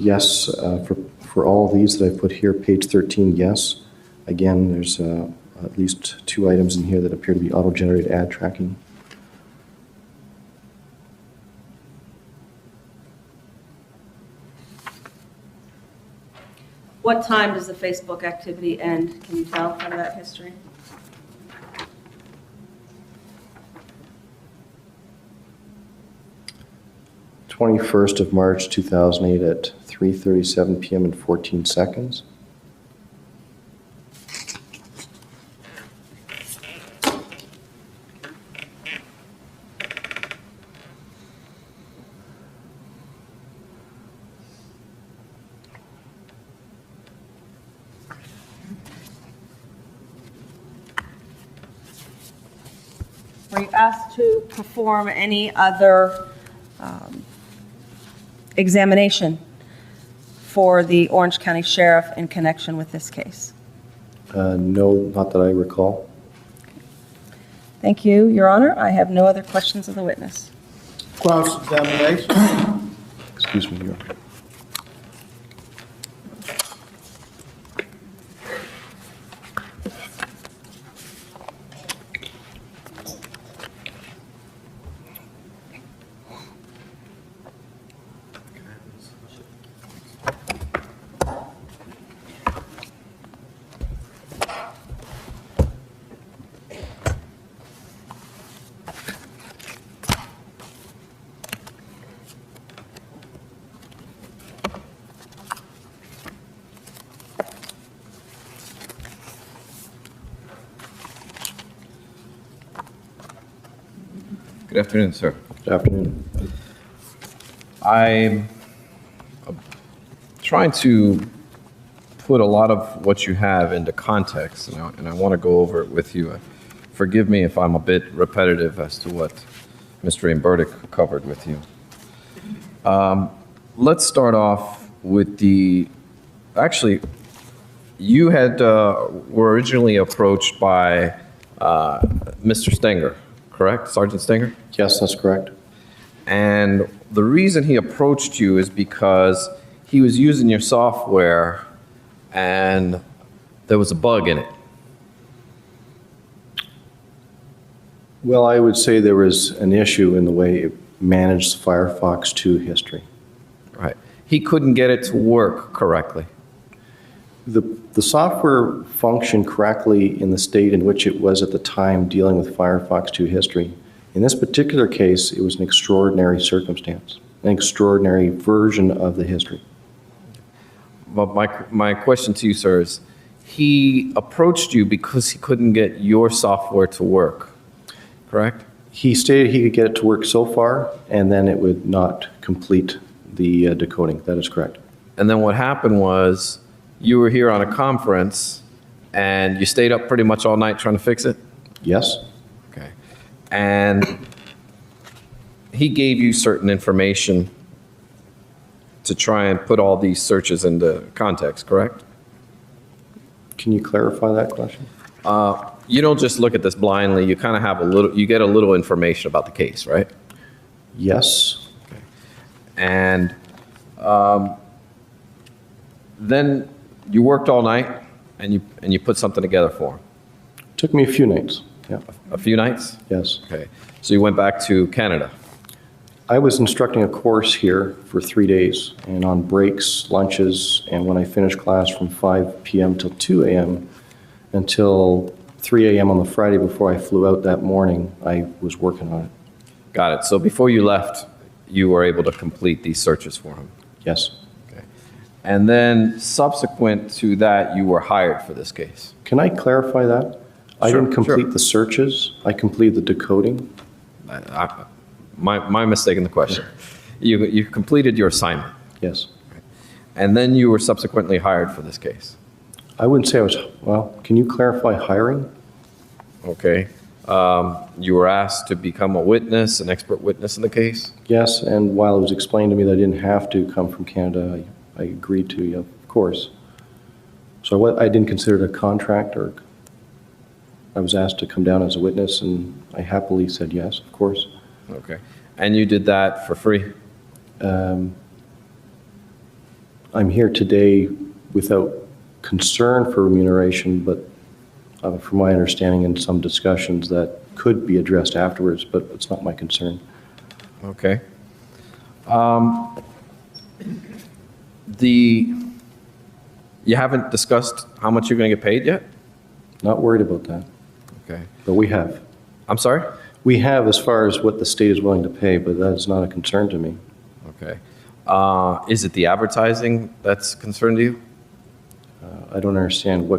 Yes, for all of these that I've put here, page 13, yes. Again, there's at least 2 items in here that appear to be auto-generated ad tracking. What time does the Facebook activity end? Can you tell out of that history? March 21st, 2008 at 3:37 p.m. and 14 seconds. Were you asked to perform any other examination for the Orange County Sheriff in connection with this case? No, not that I recall. Thank you, Your Honor. I have no other questions of the witness. Cross-examination. Excuse me, Your Honor. Good afternoon, sir. Good afternoon. I'm trying to put a lot of what you have into context, and I want to go over it with you. Forgive me if I'm a bit repetitive as to what Mr. Burdick covered with you. Let's start off with actually, you were originally approached by Mr. Stenger, correct? Sergeant Stenger? Yes, that's correct. And the reason he approached you is because he was using your software and there was a bug in it. Well, I would say there was an issue in the way it managed Firefox 2 history. Right. He couldn't get it to work correctly. The software functioned correctly in the state in which it was at the time dealing with Firefox 2 history. In this particular case, it was an extraordinary circumstance, an extraordinary version of the history. But my question to you, sir, is he approached you because he couldn't get your software to work, correct? He stated he could get it to work so far, and then it would not complete the decoding. That is correct. And then what happened was you were here on a conference and you stayed up pretty much all night trying to fix it? Yes? Okay. And he gave you certain information to try and put all these searches into context, correct? Can you clarify that question? You don't just look at this blindly. You kind of have you get a little information about the case, right? Yes. And then you worked all night and you put something together for him. Took me a few nights. Yeah. A few nights? Yes. Okay. So you went back to Canada. I was instructing a course here for 3 days, and on breaks, lunches, and when I finished class from 5 p.m. till 2 a.m. until 3 a.m. on the Friday before I flew out that morning, I was working on it. Got it. So before you left, you were able to complete these searches for him. Yes. Okay. And then subsequent to that, you were hired for this case. Can I clarify that? I Sure, didn't complete sure. the searches. I completed the decoding. My mistake in the question. You completed your assignment, Yes. and then you were subsequently hired for this case. I wouldn't say I was, well, can you clarify hiring? Okay. You were asked to become a witness, an expert witness in the case? Yes, and while it was explained to me that I didn't have to come from Canada, I agreed to, yeah, of course. So I didn't consider it a contract, or I was asked to come down as a witness, and I happily said yes, of course. Okay. And you did that for free? I'm here today without concern for remuneration, but from my understanding in some discussions that could be addressed afterwards, but it's not my concern. Okay. You haven't discussed how much you're going to get paid yet? Not worried about that, Okay. but we have. I'm sorry? We have as far as what the state is willing to pay, but that is not a concern to me. Okay. Is it the advertising that's concerned to you? I don't understand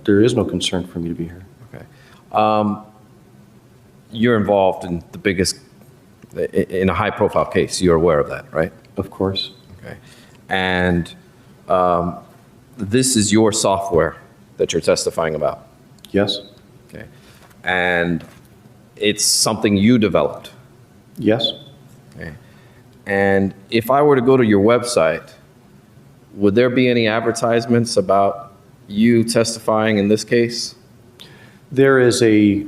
there is no concern for me to be here. Okay. You're involved in the biggest, in a high-profile case. You're aware of that, right? Of course. Okay. And this is your software that you're testifying about. Yes? Okay. And it's something you developed. Yes? Okay. And if I were to go to your website, would there be any advertisements about you testifying in this case? There is a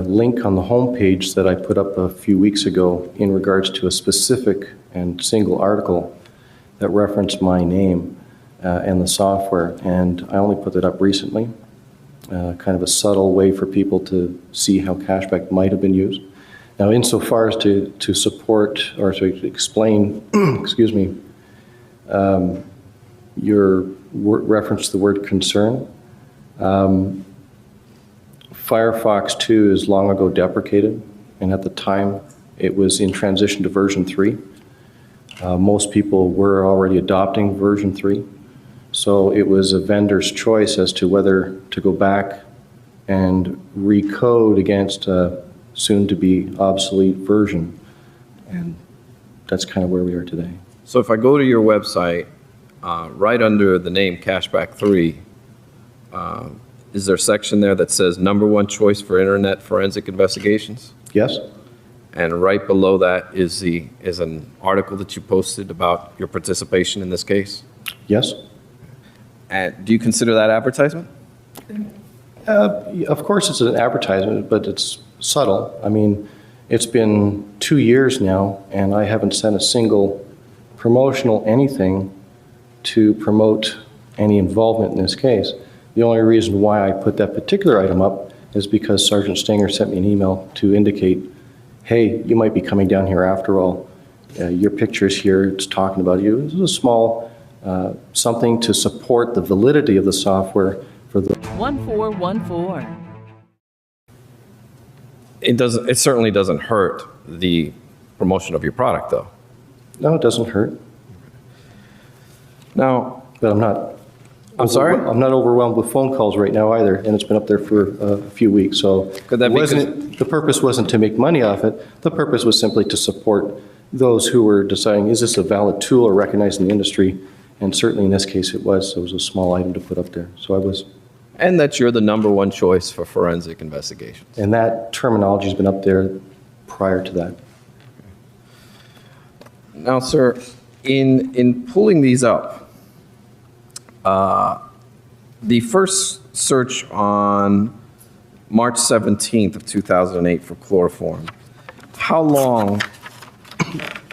link on the homepage that I put up a few weeks ago in regards to a specific and single article that referenced my name and the software, and I only put that up recently. Kind of a subtle way for people to see how cashback might have been used. Now, insofar as to support or to explain, excuse me, your reference to the word concern, Firefox 2 is long ago deprecated, and at the time it was in transition to version 3. Most people were already adopting version 3. So it was a vendor's choice as to whether to go back and recode against a soon-to-be obsolete version. And that's kind of where we are today. So if I go to your website, right under the name Cashback 3, is there a section there that says #1 choice for internet forensic investigations? Yes? And right below that is an article that you posted about your participation in this case? Yes? And do you consider that advertisement? Of course it's an advertisement, but it's subtle. I mean, it's been 2 years now, and I haven't sent a single promotional anything to promote any involvement in this case. The only reason why I put that particular item up is because Sergeant Stinger sent me an email to indicate, hey, you might be coming down here after all. Your picture's here, it's talking about you. This is a small something to support the validity of the software for the 1414. It certainly doesn't hurt the promotion of your product, though. No, it doesn't hurt. Now, But I'm not. I'm sorry? I'm not overwhelmed with phone calls right now either, and it's been up there for a few weeks, so. Could that be The purpose wasn't to make money off it. The purpose was simply to support those who were deciding, is this a valid tool or recognized in the industry? And certainly in this case it was. So it was a small item to put up there. So I was, And that you're the number one choice for forensic investigations. and that terminology's been up there prior to that. Now, sir, in pulling these up, the first search on March 17th of 2008 for chloroform, how long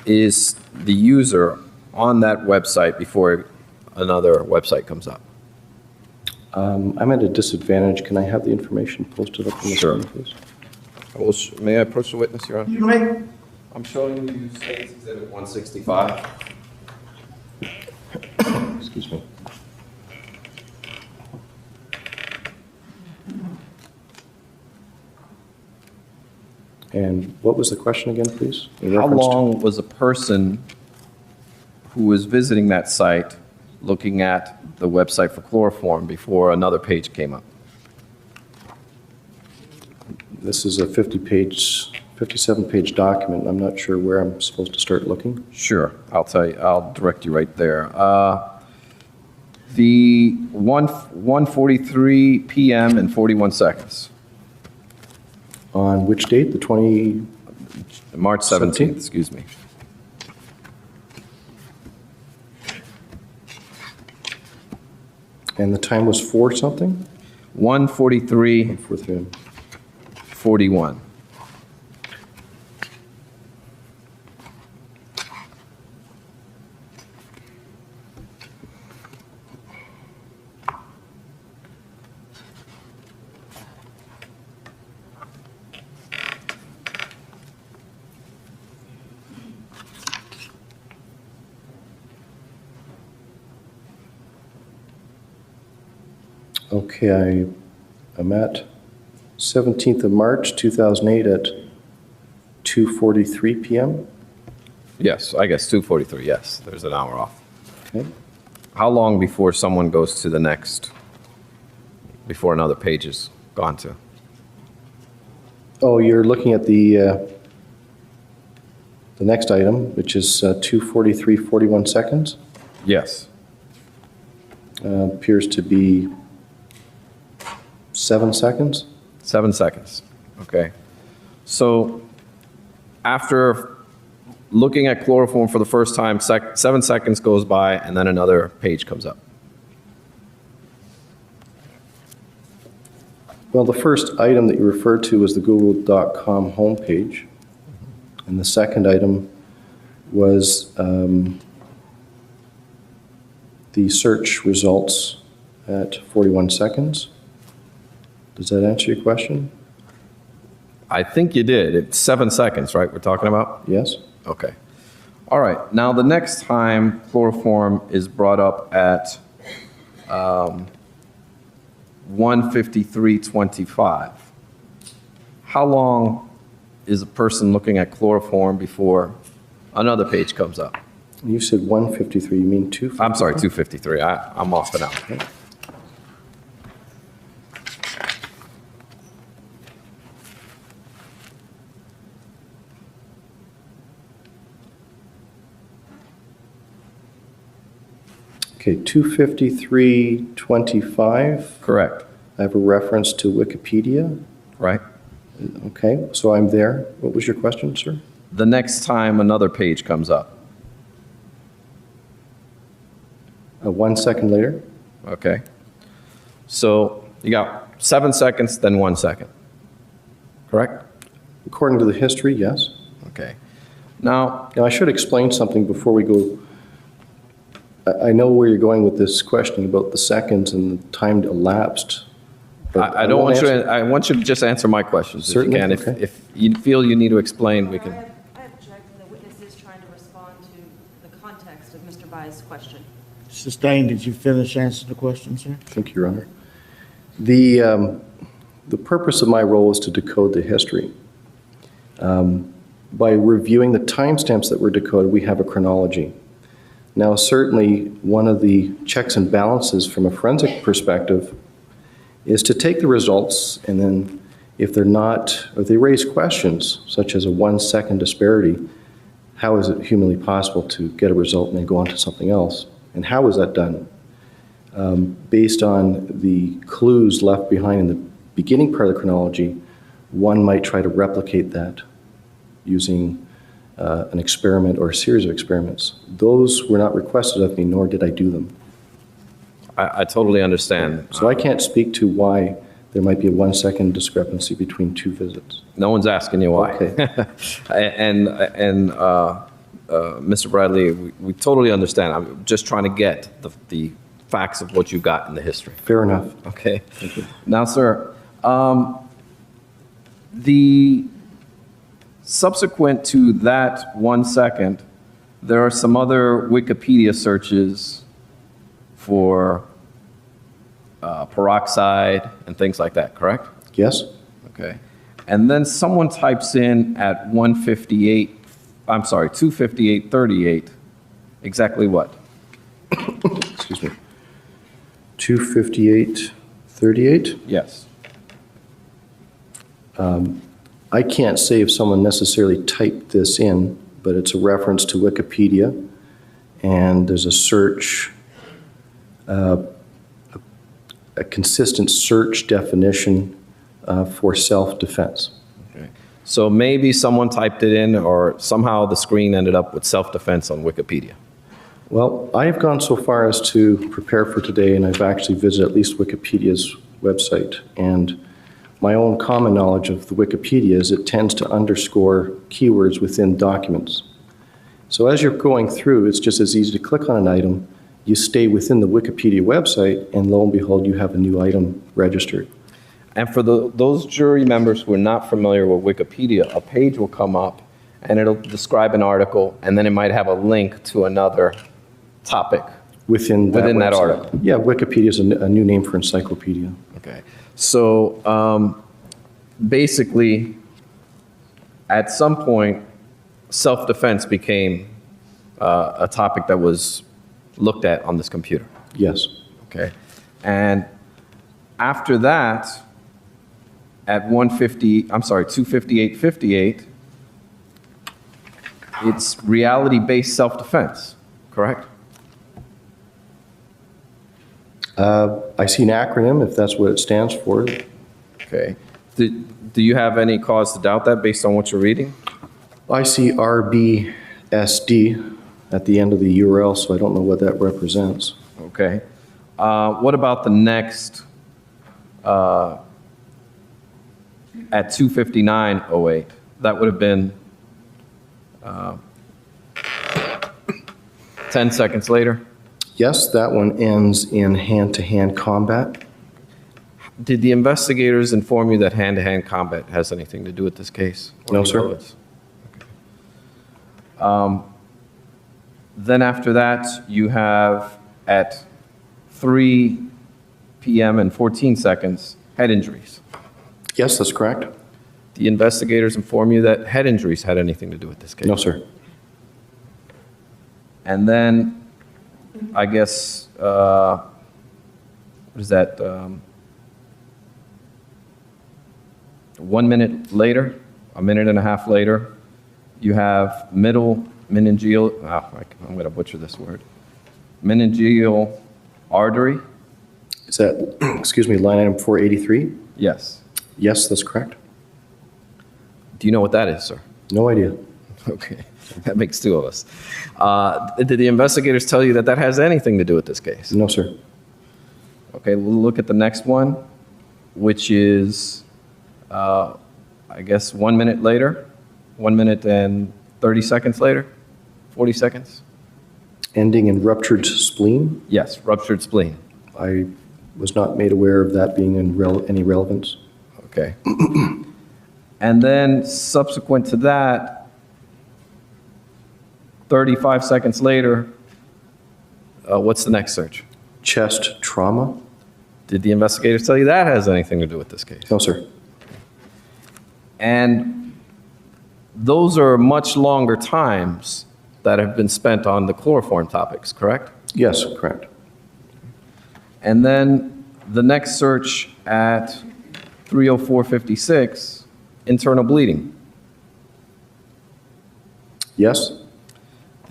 is the user on that website before another website comes up? I'm at a disadvantage. Can I have the information posted up on the Sure. screen, please? May I approach the witness, Your Honor? You may. I'm showing you State's Exhibit 165. Excuse me. And what was the question again, please? In How reference to- long was a person who was visiting that site looking at the website for chloroform before another page came up? This is a 57-page document. I'm not sure where I'm supposed to start looking. Sure, I'll tell you, I'll direct you right there. The 1:43 PM and 41 seconds, On which date? The 20, March 17th, excuse me. and the time was 4 something? 1:43, 4:03. 41. Okay, I'm at 17th of March, 2008 at 2:43 PM. Yes, I guess 2:43, yes, there's an hour off. Okay. How long before someone goes to the next, before another page is gone to? Oh, you're looking at the next item, which is 2:43, 41 seconds. Yes. Appears to be 7 seconds. 7 seconds, okay. So after looking at chloroform for the first time, 7 seconds goes by and then another page comes up. Well, the first item that you referred to was the google.com homepage. And the second item was the search results at 41 seconds. Does that answer your question? I think you did. It's 7 seconds, right, we're talking about? Yes? Okay. All right. Now, the next time chloroform is brought up at 1:53:25, how long is a person looking at chloroform before another page comes up? You said 1:53, you mean 2:53? I'm sorry, 2:53. I'm off and out. Okay, 2:53:25. Correct, I have a reference to Wikipedia. right? Okay, so I'm there. What was your question, sir? The next time another page comes up, 1 second later? okay? So you got 7 seconds, then 1 second, correct? According to the history, yes. Okay. Now, Now, I should explain something before we go. I know where you're going with this question about the seconds and the time elapsed. but I don't won't want you, answer- I want you to just answer my questions if you Certainly, can. okay. If you feel you need to explain, we can. I object, the witness is trying to respond to the context of Mr. Bai's question. Sustained, did you finish answering the question, sir? Thank you, Your Honor. The purpose of my role is to decode the history. By reviewing the timestamps that were decoded, we have a chronology. Now, certainly, one of the checks and balances from a forensic perspective is to take the results, and then if they're not, or if they raise questions, such as a 1-second disparity, how is it humanly possible to get a result and then go on to something else? And how is that done? Based on the clues left behind in the beginning part of the chronology, one might try to replicate that using an experiment or a series of experiments. Those were not requested of me, nor did I do them. I totally understand. So I can't speak to why there might be a 1-second discrepancy between two visits. No one's asking you why. Okay. and Mr. Bradley, we totally understand. I'm just trying to get the facts of what you got in the history. Fair enough. Okay. Now, sir, the subsequent to that 1 second, there are some other Wikipedia searches for peroxide and things like that, correct? Yes? Okay. And then someone types in at 258:38, exactly what? Excuse me. 258:38? Yes. I can't say if someone necessarily typed this in, but it's a reference to Wikipedia, and there's a search, a consistent search definition for self-defense. Okay. So maybe someone typed it in, or somehow the screen ended up with self-defense on Wikipedia. Well, I've gone so far as to prepare for today, and I've actually visited at least Wikipedia's website, and my own common knowledge of the Wikipedia is it tends to underscore keywords within documents. So as you're going through, it's just as easy to click on an item, you stay within the Wikipedia website, and lo and behold, you have a new item registered. And for those jury members who are not familiar with Wikipedia, a page will come up and it'll describe an article, and then it might have a link to another topic Within that that website. article. Yeah, Wikipedia is a new name for encyclopedia. Okay. So basically, at some point, self-defense became a topic that was looked at on this computer. Yes. Okay. And after that, at 258:58, it's reality-based self-defense, correct? I see an acronym, if that's what it stands for. Okay. Do you have any cause to doubt that based on what you're reading? I see RBSD at the end of the URL, so I don't know what that represents. Okay. What about the next, at 2:59:08? That would have been 10 seconds later. Yes, that one ends in hand-to-hand combat. Did the investigators inform you that hand-to-hand combat has anything to do with this case? Or No, do you sir. know this? Okay. Then after that, you have at 3 p.m. and 14 seconds, head injuries. Yes, that's correct. The investigators inform you that head injuries had anything to do with this case? No, sir. And then, I guess, what is that? 1 minute later, a minute and a half later, you have middle meningeal, I'm going to butcher this word, meningeal artery. Is that, excuse me, line item 483? Yes. Yes, that's correct. Do you know what that is, sir? No idea. Okay, that makes two of us. Did the investigators tell you that that has anything to do with this case? No, sir. Okay, we'll look at the next one, which is, I guess, 1 minute later, 1 minute and 30 seconds later, 40 seconds? Ending in ruptured spleen. Yes, ruptured spleen. I was not made aware of that being in any relevance. Okay. And then subsequent to that, 35 seconds later, what's the next search? Chest trauma. Did the investigators tell you that has anything to do with this case? No, sir. And those are much longer times that have been spent on the chloroform topics, correct? Yes, correct. And then the next search at 30456, internal bleeding. Yes? Did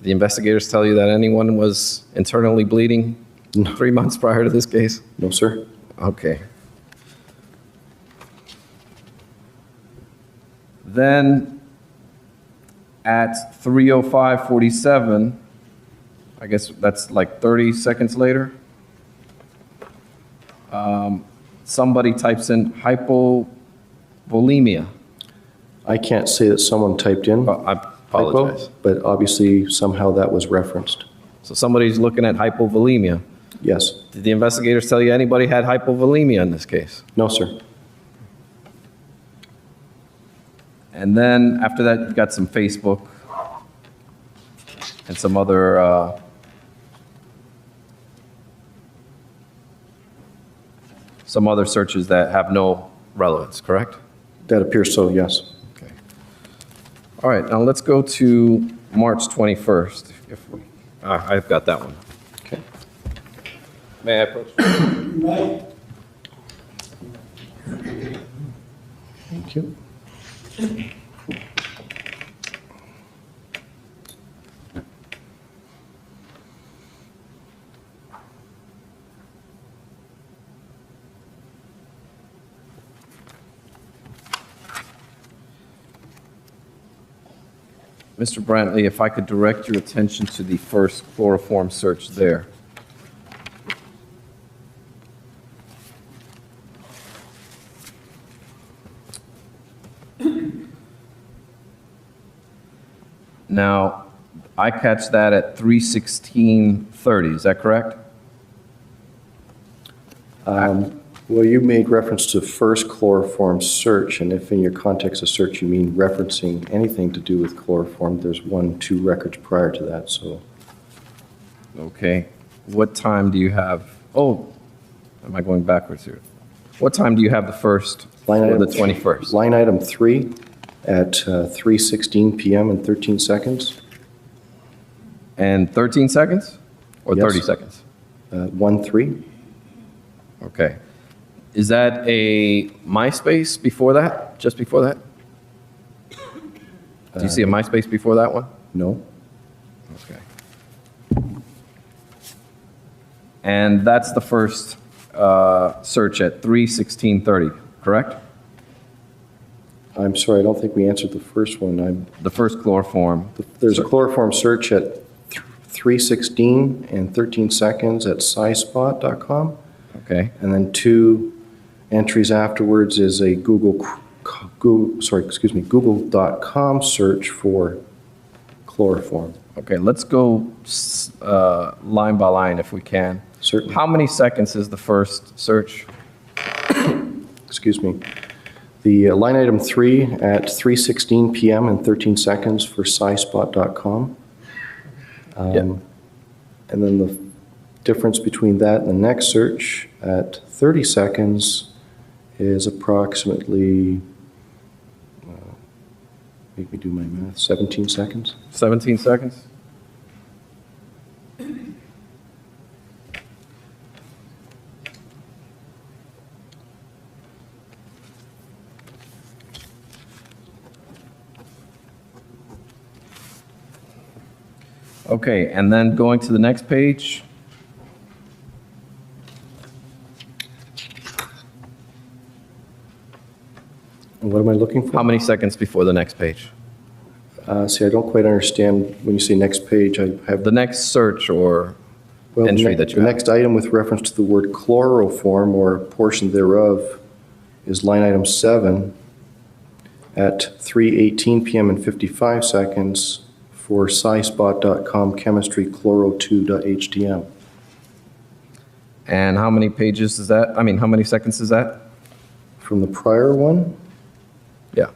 the investigators tell you that anyone was internally bleeding 3 months prior to this case? No, sir? Okay. Then at 30547, I guess that's like 30 seconds later, somebody types in hypovolemia. I can't say that someone typed in I apologize. hypo, but obviously somehow that was referenced. So somebody's looking at hypovolemia. Yes. Did the investigators tell you anybody had hypovolemia in this case? No, sir. And then after that, you've got some Facebook and some other searches that have no relevance, correct? That appears so, yes. Okay. All right, now let's go to March 21st. If we, I've got that one. Okay. May I approach? Thank you. Mr. Brantley, if I could direct your attention to the first chloroform search there. Now, I catch that at 3:16:30, is that correct? Well, you made reference to first chloroform search, and if in your context of search you mean referencing anything to do with chloroform, there's 2 records prior to that, so. Okay. What time do you have? Oh, am I going backwards here? What time do you have the first or the 21st? Line item 3 at 3:16 PM and 13 seconds. And 13 seconds? Or Yes. 30 seconds? 1-3. Okay. Is that a MySpace before that? Just before that? Do you see a MySpace before that one? No. Okay. And that's the first search at 3:16:30, correct? I'm sorry, I don't think we answered the first one. The first chloroform. There's a chloroform search at 3:16 and 13 seconds at sidebars.com. Okay. And then 2 entries afterwards is a Google.com search for chloroform. Okay, let's go line by line if we can. Certainly. How many seconds is the first search? Excuse me. The line item 3 at 3:16 PM and 13 seconds for sidespot.com. Yeah. And then the difference between that and the next search at 30 seconds is approximately, make me do my math, 17 seconds. 17 seconds? Okay, and then going to the next page. And what am I looking for? How many seconds before the next page? See, I don't quite understand when you say next page. I have The next search or well, the entry ne- that you The have. next item with reference to the word chloroform or a portion thereof is line item 7 at 3:18 PM and 55 seconds for scipot.com chemistry chloro2.htm. And how many pages is that? I mean, how many seconds is that? From the prior one, Yeah.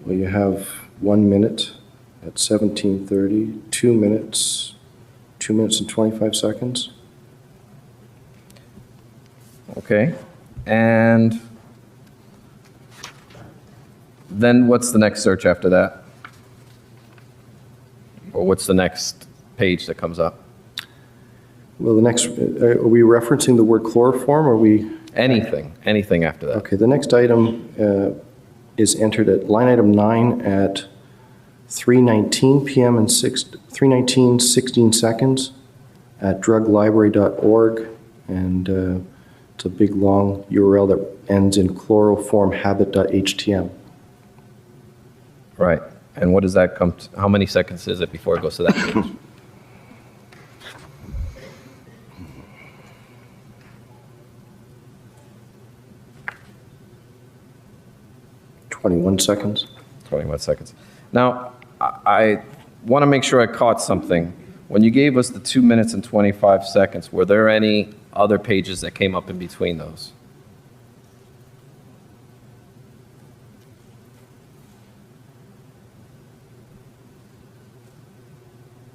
well, you have 1 minute at 17:30, 2 minutes, 2 minutes and 25 seconds. Okay. And then what's the next search after that? Or what's the next page that comes up? Well, the next, are we referencing the word chloroform, or are we? Anything after that. Okay, the next item is entered at line item 9 at 3:19 p.m. and 3:19:16 seconds at druglibrary.org, and it's a big long URL that ends in chloroformhabit.htm. Right. And what does that come to? How many seconds is it before it goes to that page? 21 seconds. 21 seconds. Now, I want to make sure I caught something. When you gave us the 2 minutes and 25 seconds, were there any other pages that came up in between those?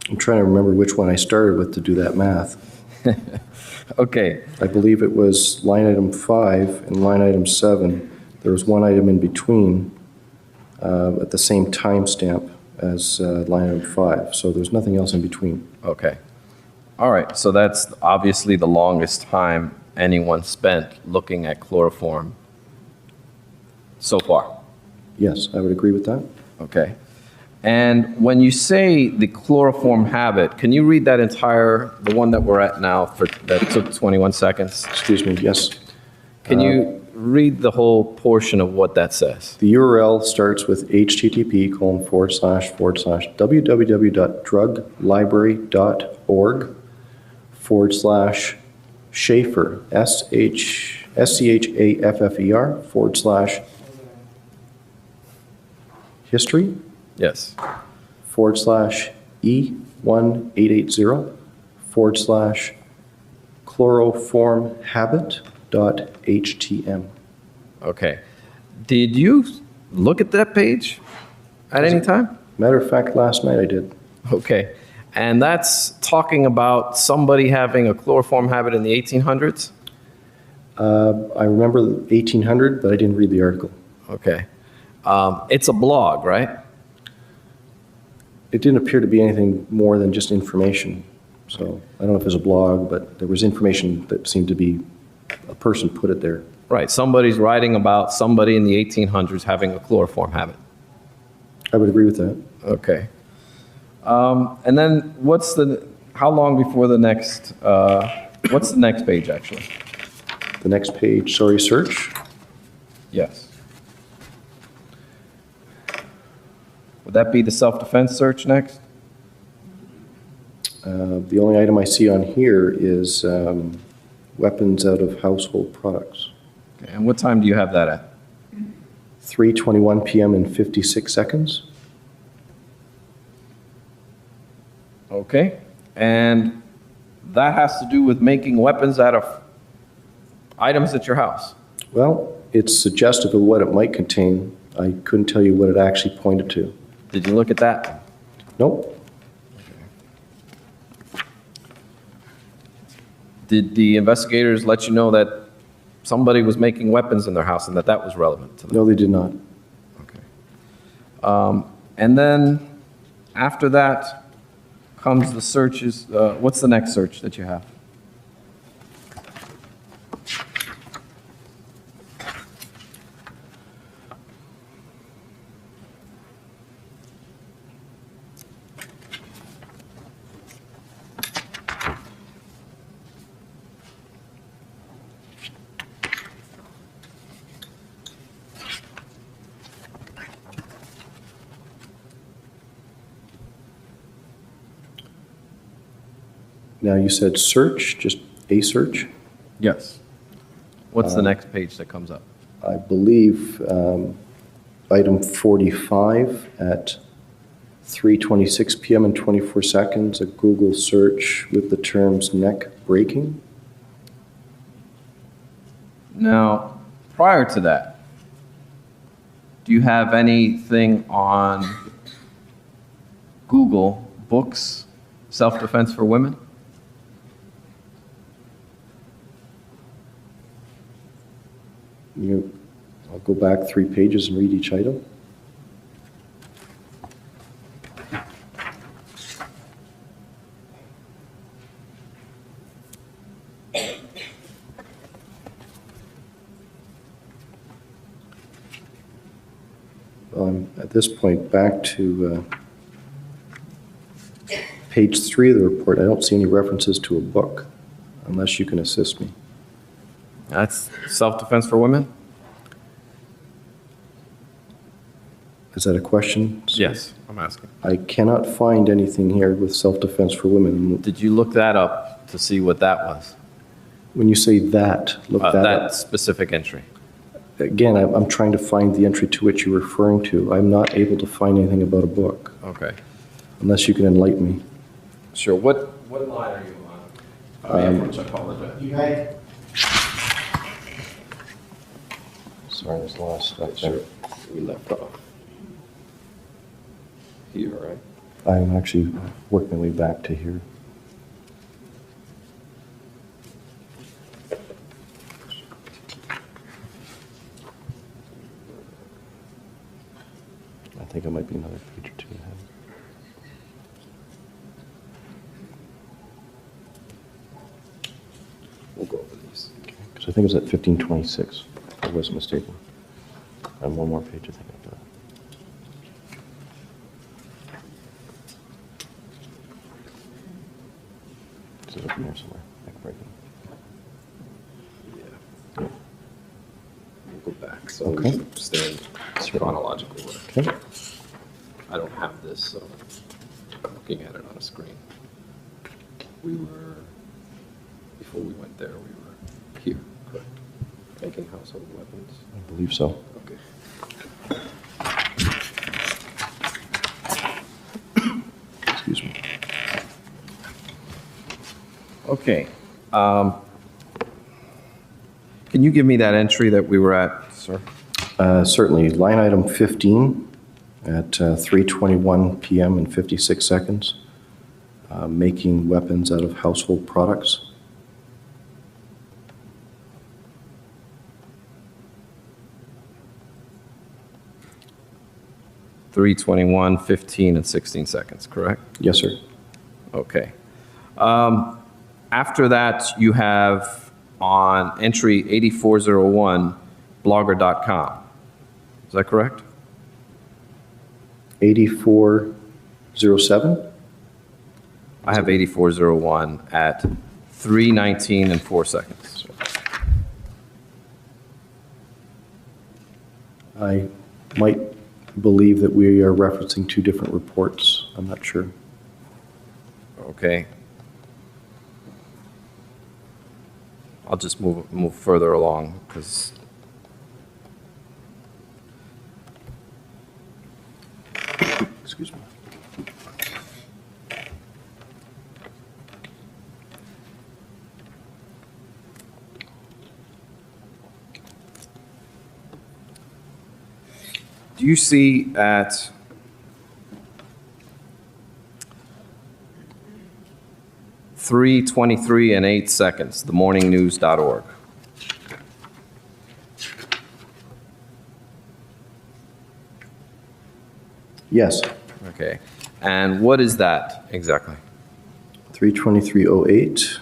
I'm trying to remember which one I started with to do that math. Okay. I believe it was line item 5 and line item 7. There was one item in between at the same timestamp as line item 5, so there's nothing else in between. Okay. All right. So that's obviously the longest time anyone spent looking at chloroform so far. Yes, I would agree with that. Okay. And when you say the chloroform habit, can you read that the one that we're at now that took 21 seconds? Excuse me, yes. Can you read the whole portion of what that says? The URL starts with http://www.druglibrary.org/Schaeffer, SCHAFFER/history Yes. /E1880/chloroformhabit.htm. Okay. Did you look at that page at any time? Matter of fact, last night I did. Okay. And that's talking about somebody having a chloroform habit in the 1800s? I remember 1800, but I didn't read the article. Okay. It's a blog, right? It didn't appear to be anything more than just information. So I don't know if it was a blog, but there was information that seemed to be, a person put it there. Right. Somebody's writing about somebody in the 1800s having a chloroform habit. I would agree with that. Okay. And then how long before the next, what's the next page actually? The next page, sorry, search. Yes. Would that be the self-defense search next? The only item I see on here is weapons out of household products. Okay. And what time do you have that at? 3:21 p.m. and 56 seconds. Okay. And that has to do with making weapons out of items at your house. Well, it's suggestive of what it might contain. I couldn't tell you what it actually pointed to. Did you look at that? Nope. Did the investigators let you know that somebody was making weapons in their house and that was relevant to them? No, they did not. Okay. And then after that comes the searches. What's the next search that you have? Now, you said search, just a search. Yes. What's the next page that comes up? I believe item 45 at 3:26 p.m. and 24 seconds, a Google search with the terms neck breaking. Now, prior to that, do you have anything on Google, books, self-defense for women? I'll go back 3 pages and read each item. At this point, back to page 3 of the report. I don't see any references to a book, unless you can assist me. That's self-defense for women? Is that a question? Yes, I'm asking. I cannot find anything here with self-defense for women. Did you look that up to see what that was? When you say that, look that That up. specific entry? Again, I'm trying to find the entry to which you're referring to. I'm not able to find anything about a book, Okay. unless you can enlighten me. Sure. What line are you on? I apologize. Sorry, there's a lot of stuff Sure. there. We left off here, right? I'm actually working my way back to here. I think it might be another page or two ahead. We'll go over these. Because I think it's at 1526, if I wasn't mistaken. And one more page, I think after that. Is it up in here somewhere? I can break it. Yeah. We'll go back, so Okay. we can stay in chronological order. Okay. I don't have this, so I'm looking at it on a screen. We were, before we went there, we were here, correct? Making household weapons. I believe so. Okay. Excuse me. Okay. Can you give me that entry that we were at, sir? Certainly. Line item 15 at 3:21 p.m. and 56 seconds. Making weapons out of household products. (3:21, 15, and 16 seconds, correct? Yes, sir. Okay. After that, you have on entry 8401, blogger.com. Is that correct? 8407? I have 8401 at 3:19 and 4 seconds. I might believe that we are referencing two different reports. I'm not sure. Okay. I'll just move further along because Excuse me. do you see at (3:23 and 8 seconds, themorningnews.org? Yes, Okay. And what is that exactly? 32308.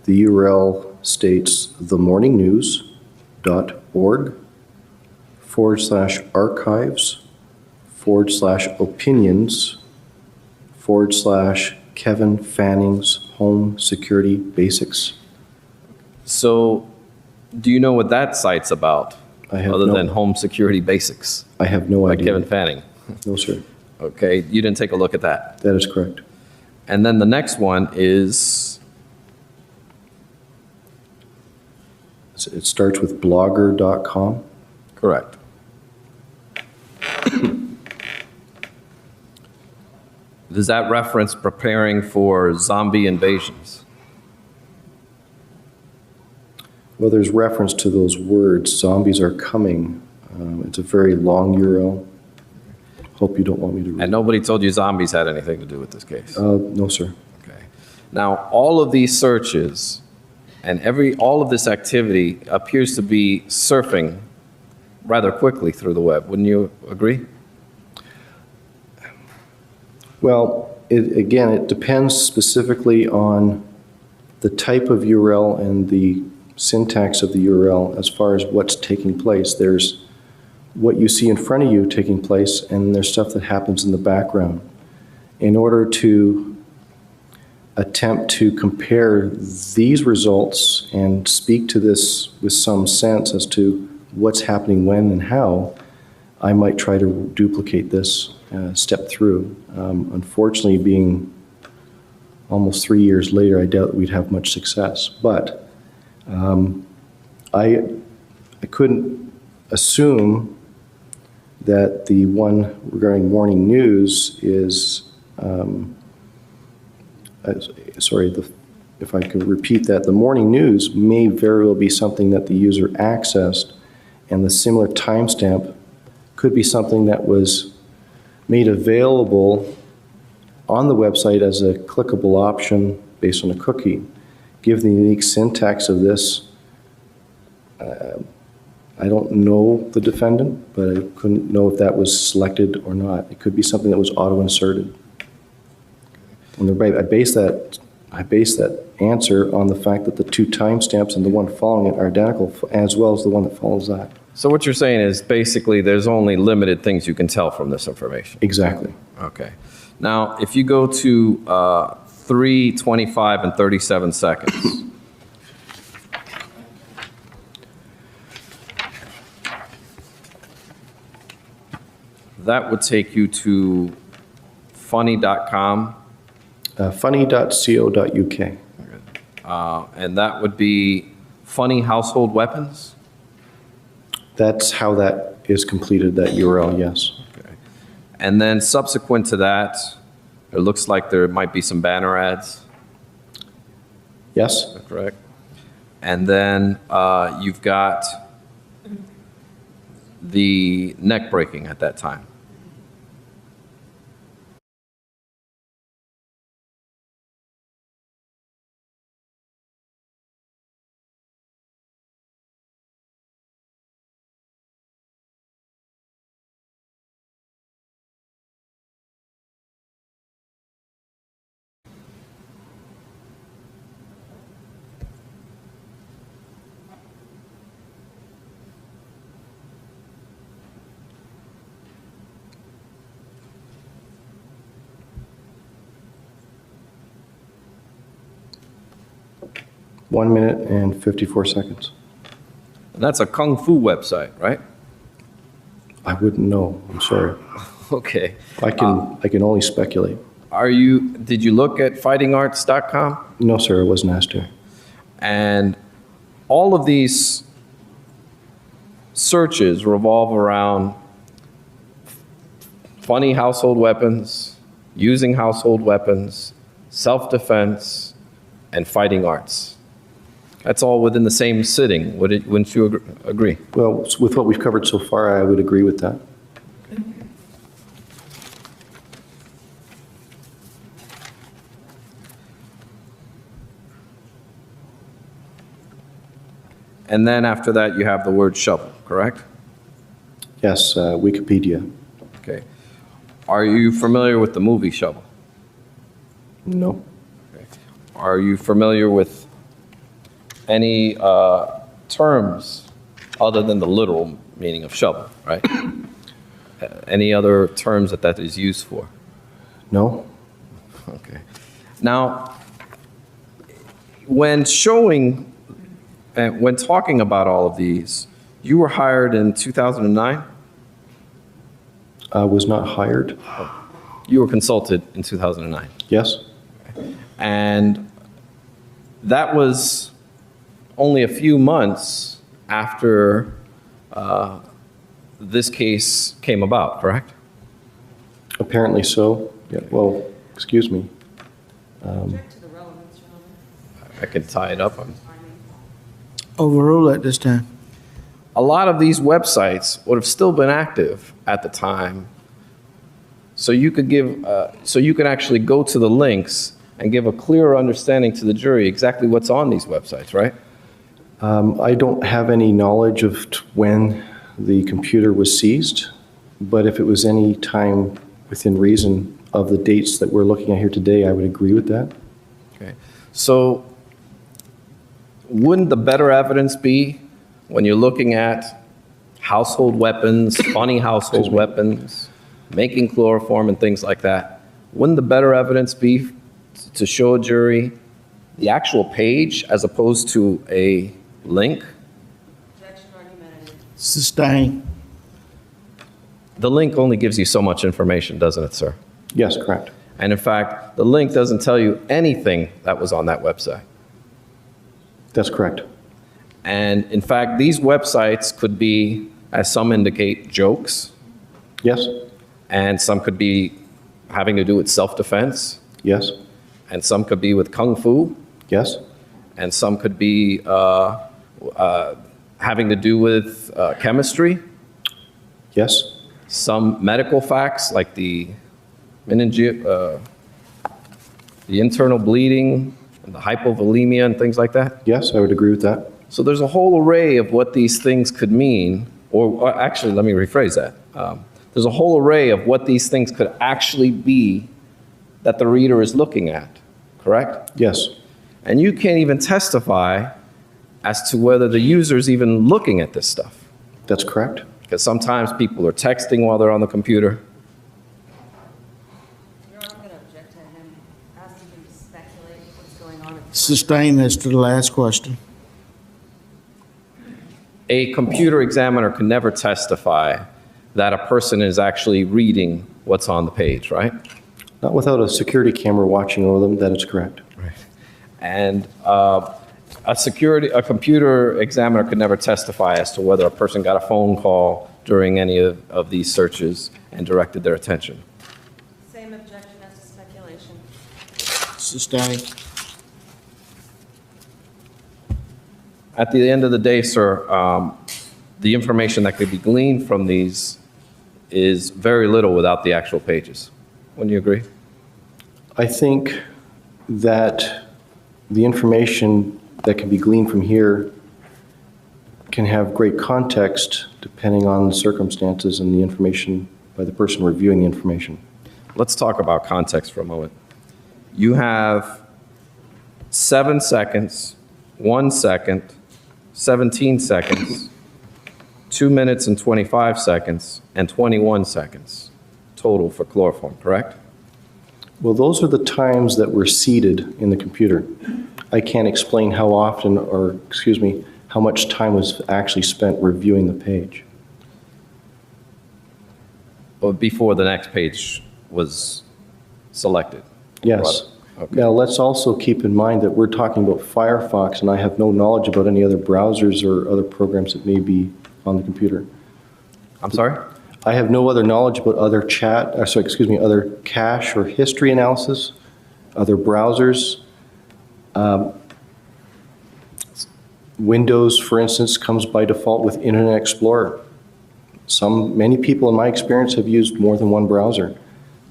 The URL states themorningnews.org/archives/opinions/Kevin Fanning's Home Security Basics. So, do you know what that site's about? I have other no- than home security basics I have no by idea. Kevin Fanning. No, sir. Okay, you didn't take a look at that. That is correct. And then the next one is, It starts with blogger.com. correct. Does that reference preparing for zombie invasions? Well, there's reference to those words, zombies are coming. It's a very long URL. Hope you don't want me to read. And nobody told you zombies had anything to do with this case? No, sir. Okay. Now, all of these searches and all of this activity appears to be surfing rather quickly through the web. Wouldn't you agree? Well, again, it depends specifically on the type of URL and the syntax of the URL as far as what's taking place. There's what you see in front of you taking place, and there's stuff that happens in the background. In order to attempt to compare these results and speak to this with some sense as to what's happening when and how, I might try to duplicate this step through. Unfortunately, being almost 3 years later, I doubt we'd have much success. But I couldn't assume that the one regarding morning news is, if I could repeat that, the morning news may very well be something that the user accessed, and the similar timestamp could be something that was made available on the website as a clickable option based on a cookie. Given the unique syntax of this, I don't know the defendant, but I couldn't know if that was selected or not. It could be something that was auto-inserted. And I base that answer on the fact that the two timestamps and the one following it are identical, as well as the one that follows that. So what you're saying is basically there's only limited things you can tell from this information. Exactly. Okay. Now, if you go to 3, 25, and 37 seconds. That would take you to funny.com. Funny.co.uk. And that would be funny household weapons? That's how that is completed, that URL, yes. Okay. And then subsequent to that, it looks like there might be some banner ads. Yes? Is that correct? And then you've got the neck breaking at that time. One minute and 54 seconds. And that's a Kung Fu website, right? I wouldn't know, I'm sorry. Okay. I can only speculate. Did you look at fightingarts.com? No, sir, I wasn't asked to. And all of these searches revolve around funny household weapons, using household weapons, self-defense, and fighting arts. That's all within the same sitting. Wouldn't you agree? Well, with what we've covered so far, I would agree with that. And then after that, you have the word shovel, correct? Yes, Wikipedia. Okay. Are you familiar with the movie Shovel? No. Okay. Are you familiar with any terms other than the literal meaning of shovel, right? Any other terms that is used for? No? Okay. Now, when showing and when talking about all of these, you were hired in 2009? I was not hired. You were consulted in 2009. Yes? And that was only a few months after this case came about, correct? Apparently so. Yeah, well, excuse me. I can tie it up. Overrule at this time. A lot of these websites would have still been active at the time, so you could actually go to the links and give a clearer understanding to the jury exactly what's on these websites, right? I don't have any knowledge of when the computer was seized, but if it was any time within reason of the dates that we're looking at here today, I would agree with that. Okay. So wouldn't the better evidence be when you're looking at household weapons, funny household weapons, making chloroform and things like that, wouldn't the better evidence be to show a jury the actual page as opposed to a link? Sustain. The link only gives you so much information, doesn't it, sir? Yes, correct. And in fact, the link doesn't tell you anything that was on that website. That's correct. And in fact, these websites could be, as some indicate, jokes, Yes, and some could be having to do with self-defense, yes, and some could be with kung fu, yes, and some could be having to do with chemistry, yes, some medical facts like the internal bleeding and the hypovolemia and things like that. yes, I would agree with that. So there's a whole array of what these things could mean, or actually, let me rephrase that. There's a whole array of what these things could actually be that the reader is looking at, correct? Yes, And you can't even testify as to whether the user is even looking at this stuff. that's correct. Because sometimes people are texting while they're on the computer. Your Honor, I'm going to object to him asking him to speculate what's going on. Sustain as to the last question. A computer examiner can never testify that a person is actually reading what's on the page, right? Not without a security camera watching over them, that is correct. And a computer examiner could never testify as to whether a person got a phone call during any of these searches and directed their attention. Same objection as to speculation. Sustain. At the end of the day, sir, the information that could be gleaned from these is very little without the actual pages. Wouldn't you agree? I think that the information that can be gleaned from here can have great context depending on the circumstances and the information by the person reviewing the information. Let's talk about context for a moment. You have 7 seconds, 1 second, 17 seconds, 2 minutes and 25 seconds, and 21 seconds total for chloroform, correct? Well, those are the times that were seeded in the computer. I can't explain how often, or excuse me, how much time was actually spent reviewing the page. Or before the next page was selected? Yes. Okay. Now, let's also keep in mind that we're talking about Firefox, and I have no knowledge about any other browsers or other programs that may be on the computer. I'm sorry? I have no other knowledge about other other cache or history analysis, other browsers. Windows, for instance, comes by default with Internet Explorer. Many people in my experience have used more than one browser.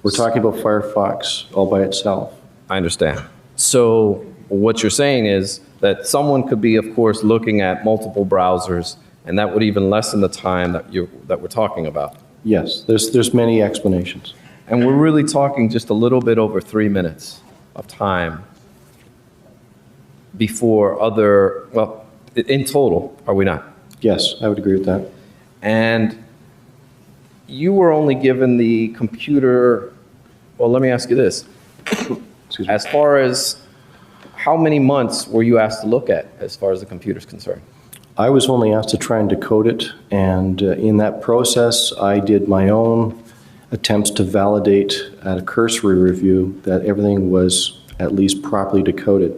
We're talking about Firefox all by itself. I understand. So what you're saying is that someone could be, of course, looking at multiple browsers, and that would even lessen the time that we're talking about. Yes, there's many explanations. And we're really talking just a little bit over 3 minutes of time before in total, are we not? Yes, I would agree with that. And you were only given the computer, well, let me ask you this. Excuse me. As far as how many months were you asked to look at as far as the computer's concerned? I was only asked to try and decode it, and in that process, I did my own attempts to validate at a cursory review that everything was at least properly decoded.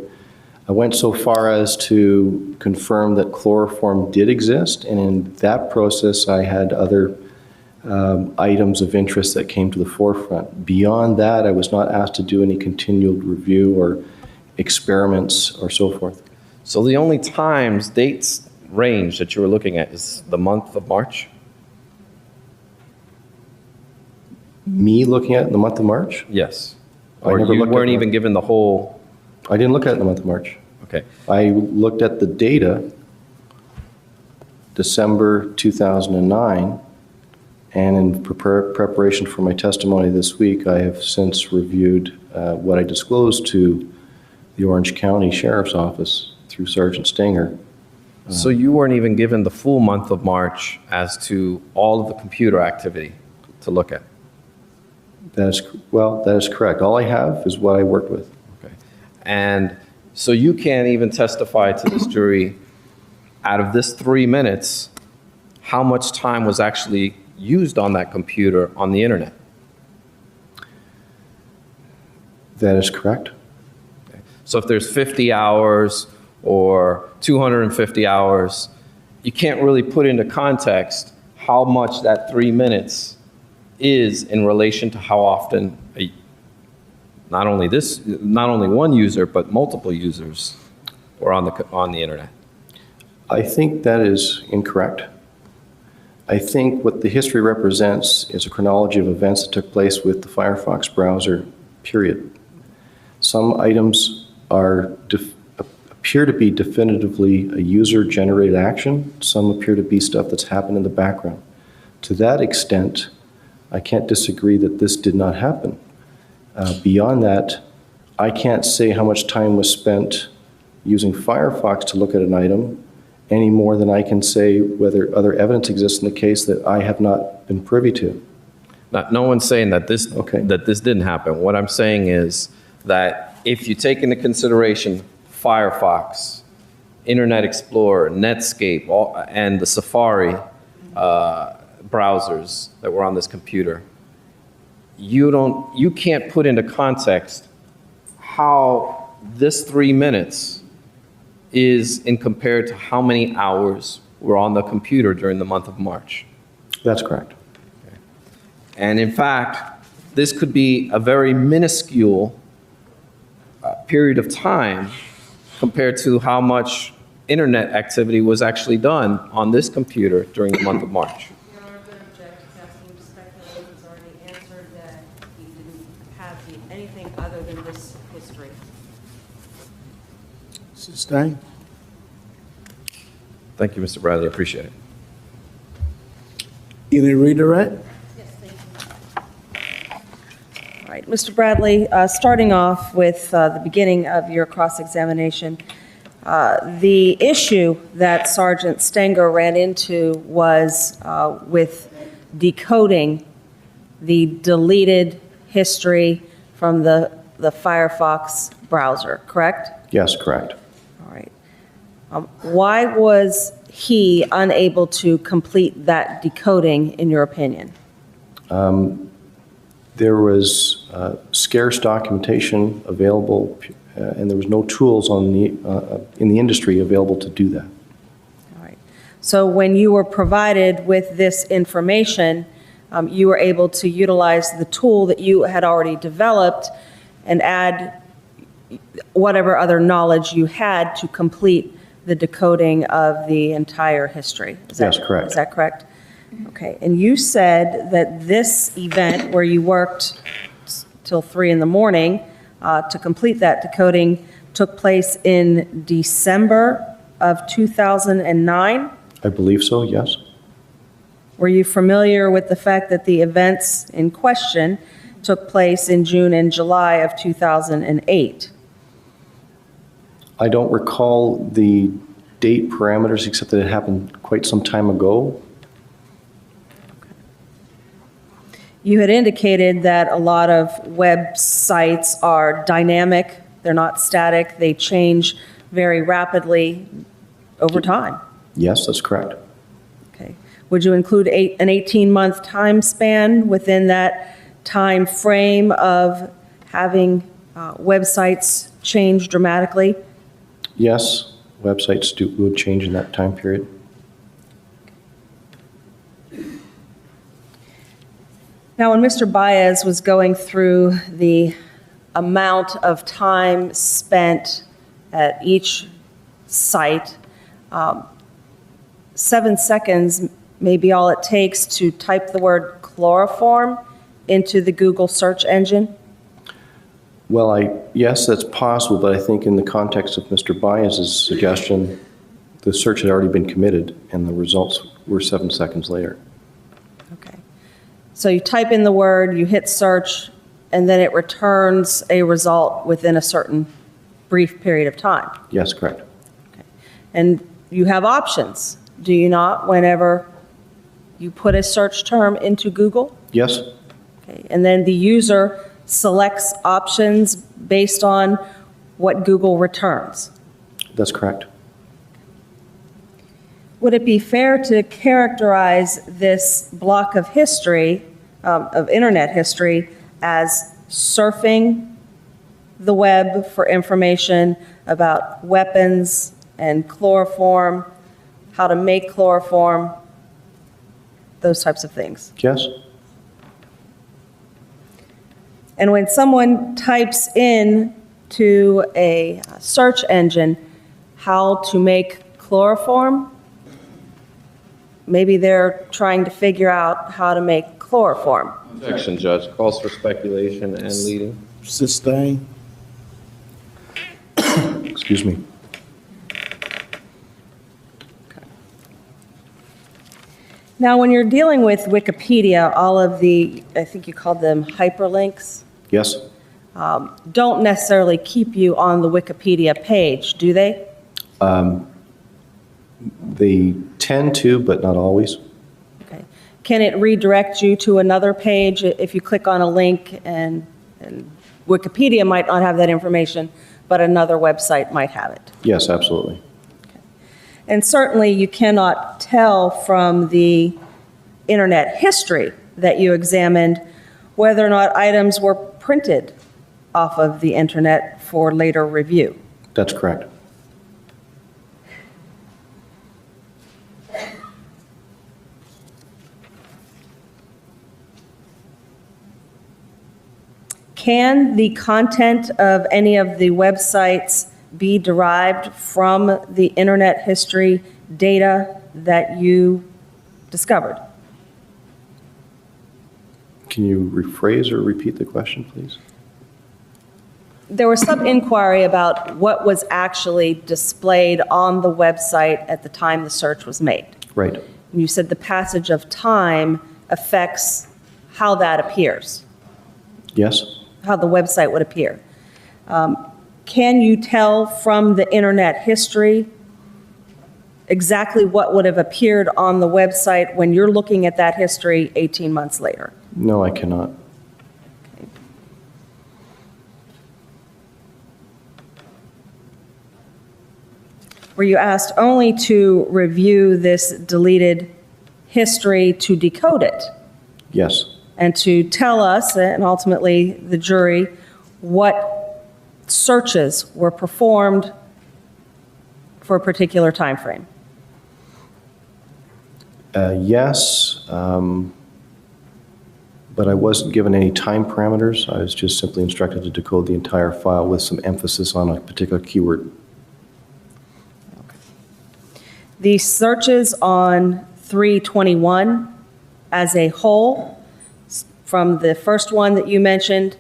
I went so far as to confirm that chloroform did exist, and in that process, I had other items of interest that came to the forefront. Beyond that, I was not asked to do any continued review or experiments or so forth. So the only dates range that you were looking at is the month of March? Me looking at it in the month of March? Yes. I Or never you looked at weren't that. even given the whole, I didn't look at it in the month of March. okay. I looked at the data December 2009, and in preparation for my testimony this week, I have since reviewed what I disclosed to the Orange County Sheriff's Office through Sergeant Stanger So you weren't even given the full month of March as to all of the computer activity to look at? That is correct. All I have is what I worked with. Okay. And so you can't even testify to this jury, out of this 3 minutes, how much time was actually used on that computer on the internet? That is correct. So if there's 50 hours or 250 hours, you can't really put into context how much that 3 minutes is in relation to how often not only one user, but multiple users were on the internet. I think that is incorrect. I think what the history represents is a chronology of events that took place with the Firefox browser, period. Some items appear to be definitively a user-generated action. Some appear to be stuff that's happened in the background. To that extent, I can't disagree that this did not happen. Beyond that, I can't say how much time was spent using Firefox to look at an item any more than I can say whether other evidence exists in the case that I have not been privy to. No one's saying that this Okay. didn't happen. What I'm saying is that if you take into consideration Firefox, Internet Explorer, Netscape, and the Safari browsers that were on this computer, you can't put into context how this 3 minutes is in compared to how many hours were on the computer during the month of March. That's correct. And in fact, this could be a very minuscule period of time compared to how much internet activity was actually done on this computer during the month of March. Your Honor, I'm going to object to asking to speculate. He's already answered that he didn't have anything other than this history. Sustained. Thank you, Mr. Bradley, I appreciate it. Any redirect? All right, Mr. Bradley, starting off with the beginning of your cross-examination, the issue that Sergeant Stenger ran into was with decoding the deleted history from the Firefox browser, correct? Yes, correct. All right. Why was he unable to complete that decoding, in your opinion? There was scarce documentation available, and there was no tools in the industry available to do that. All right. So when you were provided with this information, you were able to utilize the tool that you had already developed and add whatever other knowledge you had to complete the decoding of the entire history. Yes, correct. Is that correct? Okay. And you said that this event where you worked till 3 in the morning to complete that decoding took place in December of 2009? I believe so, yes. Were you familiar with the fact that the events in question took place in June and July of 2008? I don't recall the date parameters except that it happened quite some time ago. You had indicated that a lot of websites are dynamic, they're not static, they change very rapidly over time. Yes, that's correct. Okay. Would you include an 18-month time span within that time frame of having websites change dramatically? Yes, websites would change in that time period. Now, when Mr. Baez was going through the amount of time spent at each site, 7 seconds may be all it takes to type the word chloroform into the Google search engine. Well, yes, that's possible, but I think in the context of Mr. Baez's suggestion, the search had already been committed and the results were 7 seconds later. Okay. So you type in the word, you hit search, and then it returns a result within a certain brief period of time. Yes, correct. Okay. And you have options, do you not, whenever you put a search term into Google? Yes, Okay, and then the user selects options based on what Google returns. that's correct. Would it be fair to characterize this block of history, of internet history, as surfing the web for information about weapons and chloroform, how to make chloroform, those types of things? Yes, And when someone types in to a search engine how to make chloroform, maybe they're trying to figure out how to make chloroform. Objection, Judge. Calls for speculation and leading. Sustain. excuse me. Now, when you're dealing with Wikipedia, all of the, I think you called them hyperlinks, Yes, don't necessarily keep you on the Wikipedia page, do they? they tend to, but not always. Okay. Can it redirect you to another page if you click on a link and Wikipedia might not have that information, but another website might have it? Yes, absolutely. And certainly you cannot tell from the internet history that you examined whether or not items were printed off of the internet for later review. That's correct. Can the content of any of the websites be derived from the internet history data that you discovered? Can you rephrase or repeat the question, please? There was some inquiry about what was actually displayed on the website at the time the search was made. Right. And you said the passage of time affects how that appears, Yes, how the website would appear. Can you tell from the internet history exactly what would have appeared on the website when you're looking at that history 18 months later? no, I cannot. Were you asked only to review this deleted history to decode it Yes, and to tell us, and ultimately the jury, what searches were performed for a particular time frame? yes, but I wasn't given any time parameters. I was just simply instructed to decode the entire file with some emphasis on a particular keyword. The searches on 321 as a whole, from the first one that you mentioned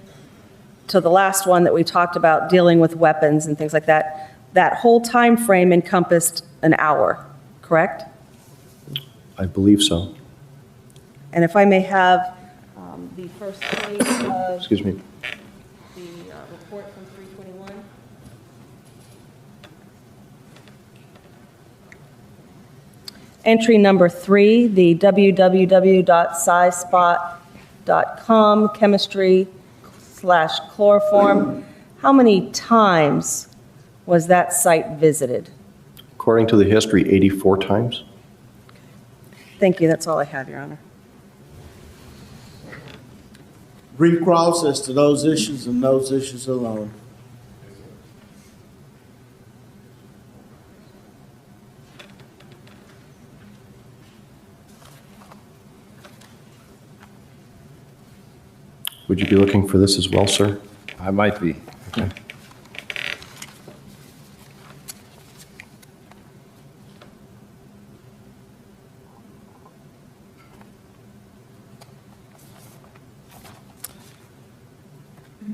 to the last one that we talked about dealing with weapons and things like that, that whole time frame encompassed an hour, correct? I believe so. And if I may have the first page of Excuse me. the report from 321. Entry number 3, the www.scispot.com chemistry/chloroform. How many times was that site visited? According to the history, 84 times. Thank you, that's all I have, Your Honor. Brief cross as to those issues and those issues alone. Would you be looking for this as well, sir? I might be.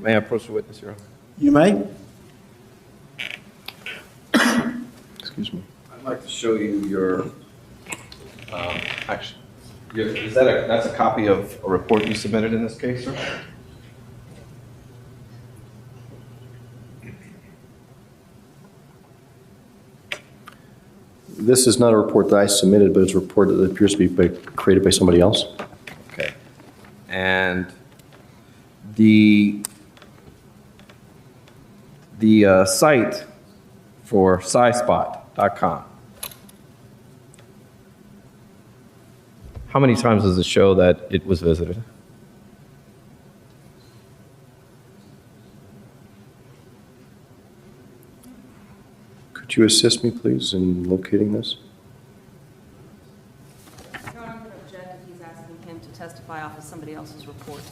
May I approach the witness, Your Honor? You may. Excuse me. I'd like to show you your, actually, is that that's a copy of a report you submitted in this case, sir? This is not a report that I submitted, but it's a report that appears to be created by somebody else. Okay. And the site for sidespot.com, how many times does it show that it was visited? Could you assist me, please, in locating this? Your Honor, I'm going to object if he's asking him to testify off of somebody else's report.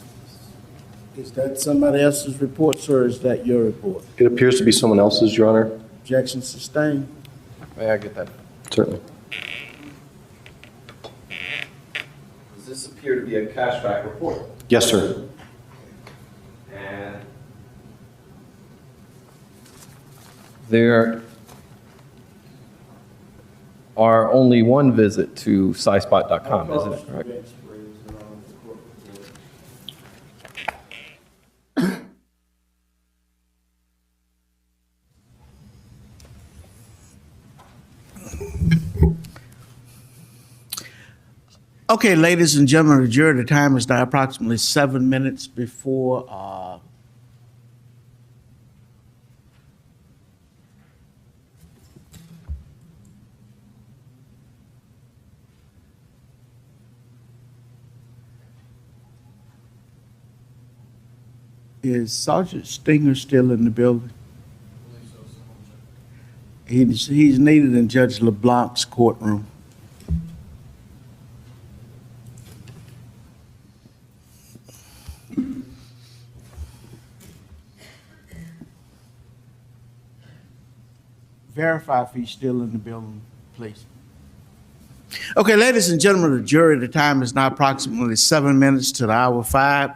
Is that somebody else's report, sir, or is that your report? It appears to be someone else's, Your Honor. Objection sustained. May I get that? Certainly. Does this appear to be a cashback report? Yes, sir. And there are only one visit to sidespot.com, isn't it? Correct? Okay, ladies and gentlemen of the jury, the time is now approximately 7 minutes before Is Sergeant Stinger still in the building? He's needed in Judge LeBlanc's courtroom. Verify if he's still in the building, please. Okay, ladies and gentlemen of the jury, the time is now approximately 7 minutes to the hour 5.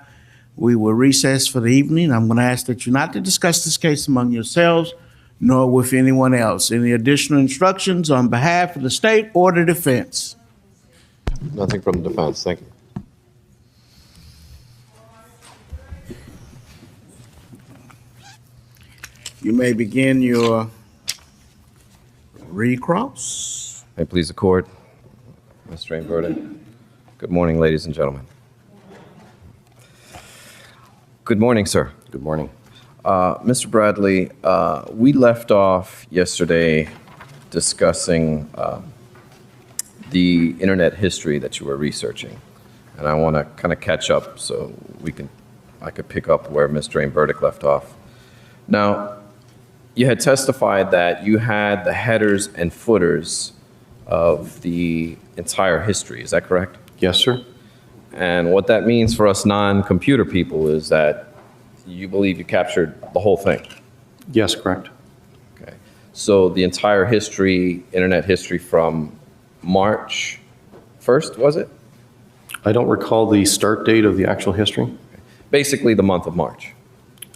We will recess for the evening. I'm going to ask that you not to discuss this case among yourselves, nor with anyone else. Any additional instructions on behalf of the state or the defense? Nothing from the defense. Thank you. You may begin your recross. May it please the court, Mr. Verdict. Good morning, ladies and gentlemen. Good morning, sir. Good morning. Mr. Bradley, we left off yesterday discussing the internet history that you were researching, and I want to kind of catch up so I could pick up where Mr. Verdict left off. Now, you had testified that you had the headers and footers of the entire history. Is that correct? Yes, sir. And what that means for us non-computer people is that you believe you captured the whole thing. Yes, correct. Okay. So the entire history, internet history from March 1st, was it? I don't recall the start date of the actual history. Basically the month of March.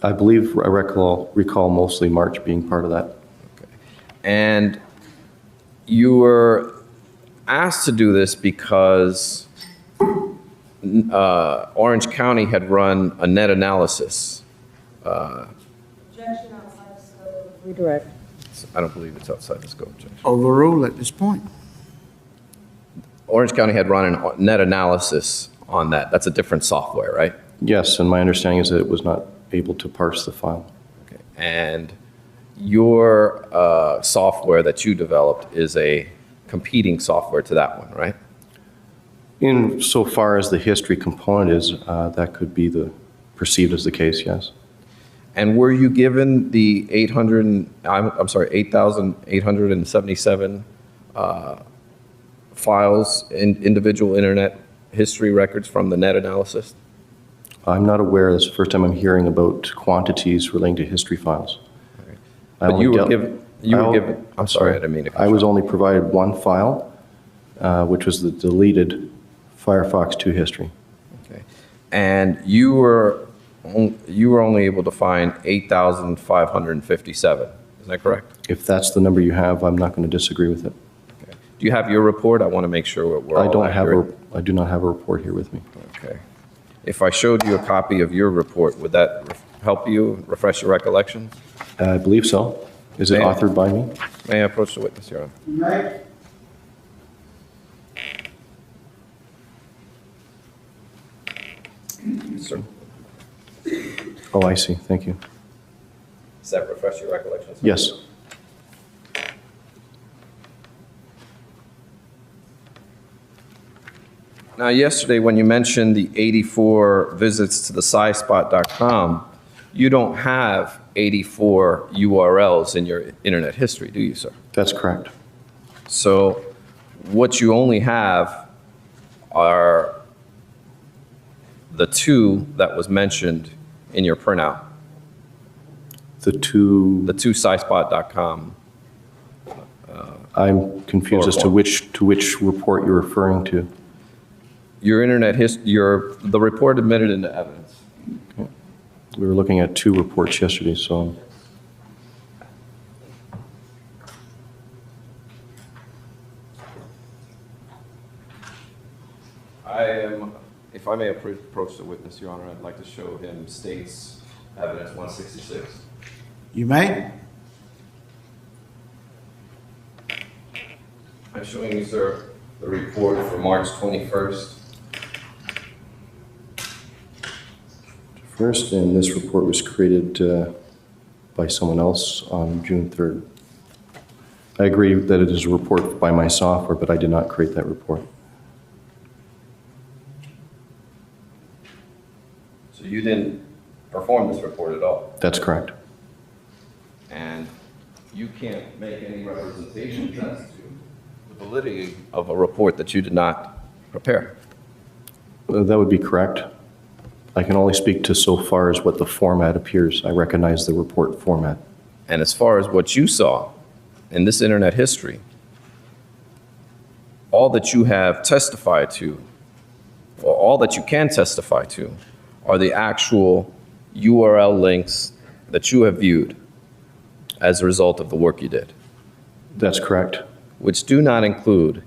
I believe I recall mostly March being part of that. Okay. And you were asked to do this because Orange County had run a net analysis. Objection outside the scope. Redirect. I don't believe it's outside the scope, Judge. Overrule at this point. Orange County had run a net analysis on that. That's a different software, right? Yes, and my understanding is that it was not able to parse the file. Okay. And your software that you developed is a competing software to that one, right? In so far as the history component is, that could be perceived as the case, yes. And were you given the 8,877 files in individual internet history records from the net analysis? I'm not aware. This is the first time I'm hearing about quantities relating to history files. But you were given, I'm sorry, I didn't mean to cut I you was off. only provided one file, which was the deleted Firefox 2 history. Okay. And you were only able to find 8,557. Is that correct? If that's the number you have, I'm not going to disagree with it. Okay. Do you have your report? I want to make sure we're all accurate. I do not have a report here with me. Okay. If I showed you a copy of your report, would that help you refresh your recollection? I believe so. Is it May I- authored by me? May I approach the witness, Your Honor? Sir, Oh, I see, thank you. does that refresh your recollection, sir? Yes, Now, yesterday, when you mentioned the 84 visits to the sidespot.com, you don't have 84 URLs in your internet history, do you, sir? that's correct. So what you only have are the two that was mentioned in your printout, The two, the two sidespot.com. I'm confused as to which report you're referring to. Your internet the report admitted into evidence. We were looking at two reports yesterday, so If I may approach the witness, Your Honor, I'd like to show him state's evidence 166. You may. I'm showing you, sir, the report for March 21st. first, and this report was created by someone else on June 3rd. I agree that it is a report by my software, but I did not create that report. So you didn't perform this report at all? That's correct. And you can't make any representations as to the validity of a report that you did not prepare? That would be correct. I can only speak to so far as what the format appears. I recognize the report format. And as far as what you saw in this internet history, all that you have testified to, or all that you can testify to, are the actual URL links that you have viewed as a result of the work you did, That's correct. which do not include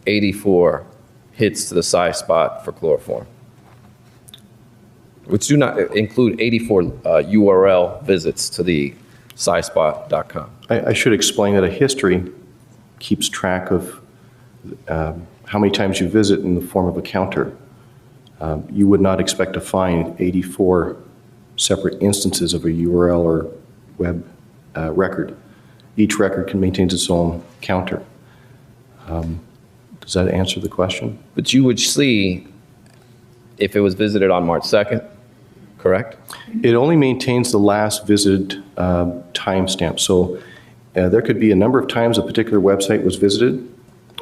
84 hits to the side spot for chloroform, which do not include 84 URL visits to the sidespot.com. I should explain that a history keeps track of how many times you visit in the form of a counter. You would not expect to find 84 separate instances of a URL or web record. Each record contains its own counter. Does that answer the question? But you would see if it was visited on March 2nd, correct? It only maintains the last visited timestamp. So there could be a number of times a particular website was visited,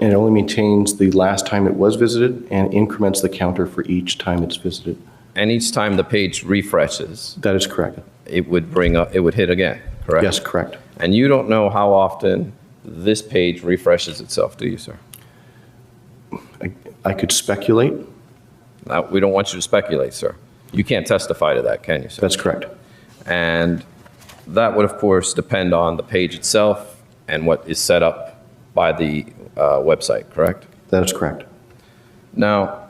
and it only maintains the last time it was visited and increments the counter for each time it's visited. And each time the page refreshes, That is correct. it would bring up, it would hit again, correct? Yes, correct. And you don't know how often this page refreshes itself, do you, sir? I could speculate. Now, we don't want you to speculate, sir. You can't testify to that, can you, sir? That's correct. And that would, of course, depend on the page itself and what is set up by the website, correct? That is correct. Now,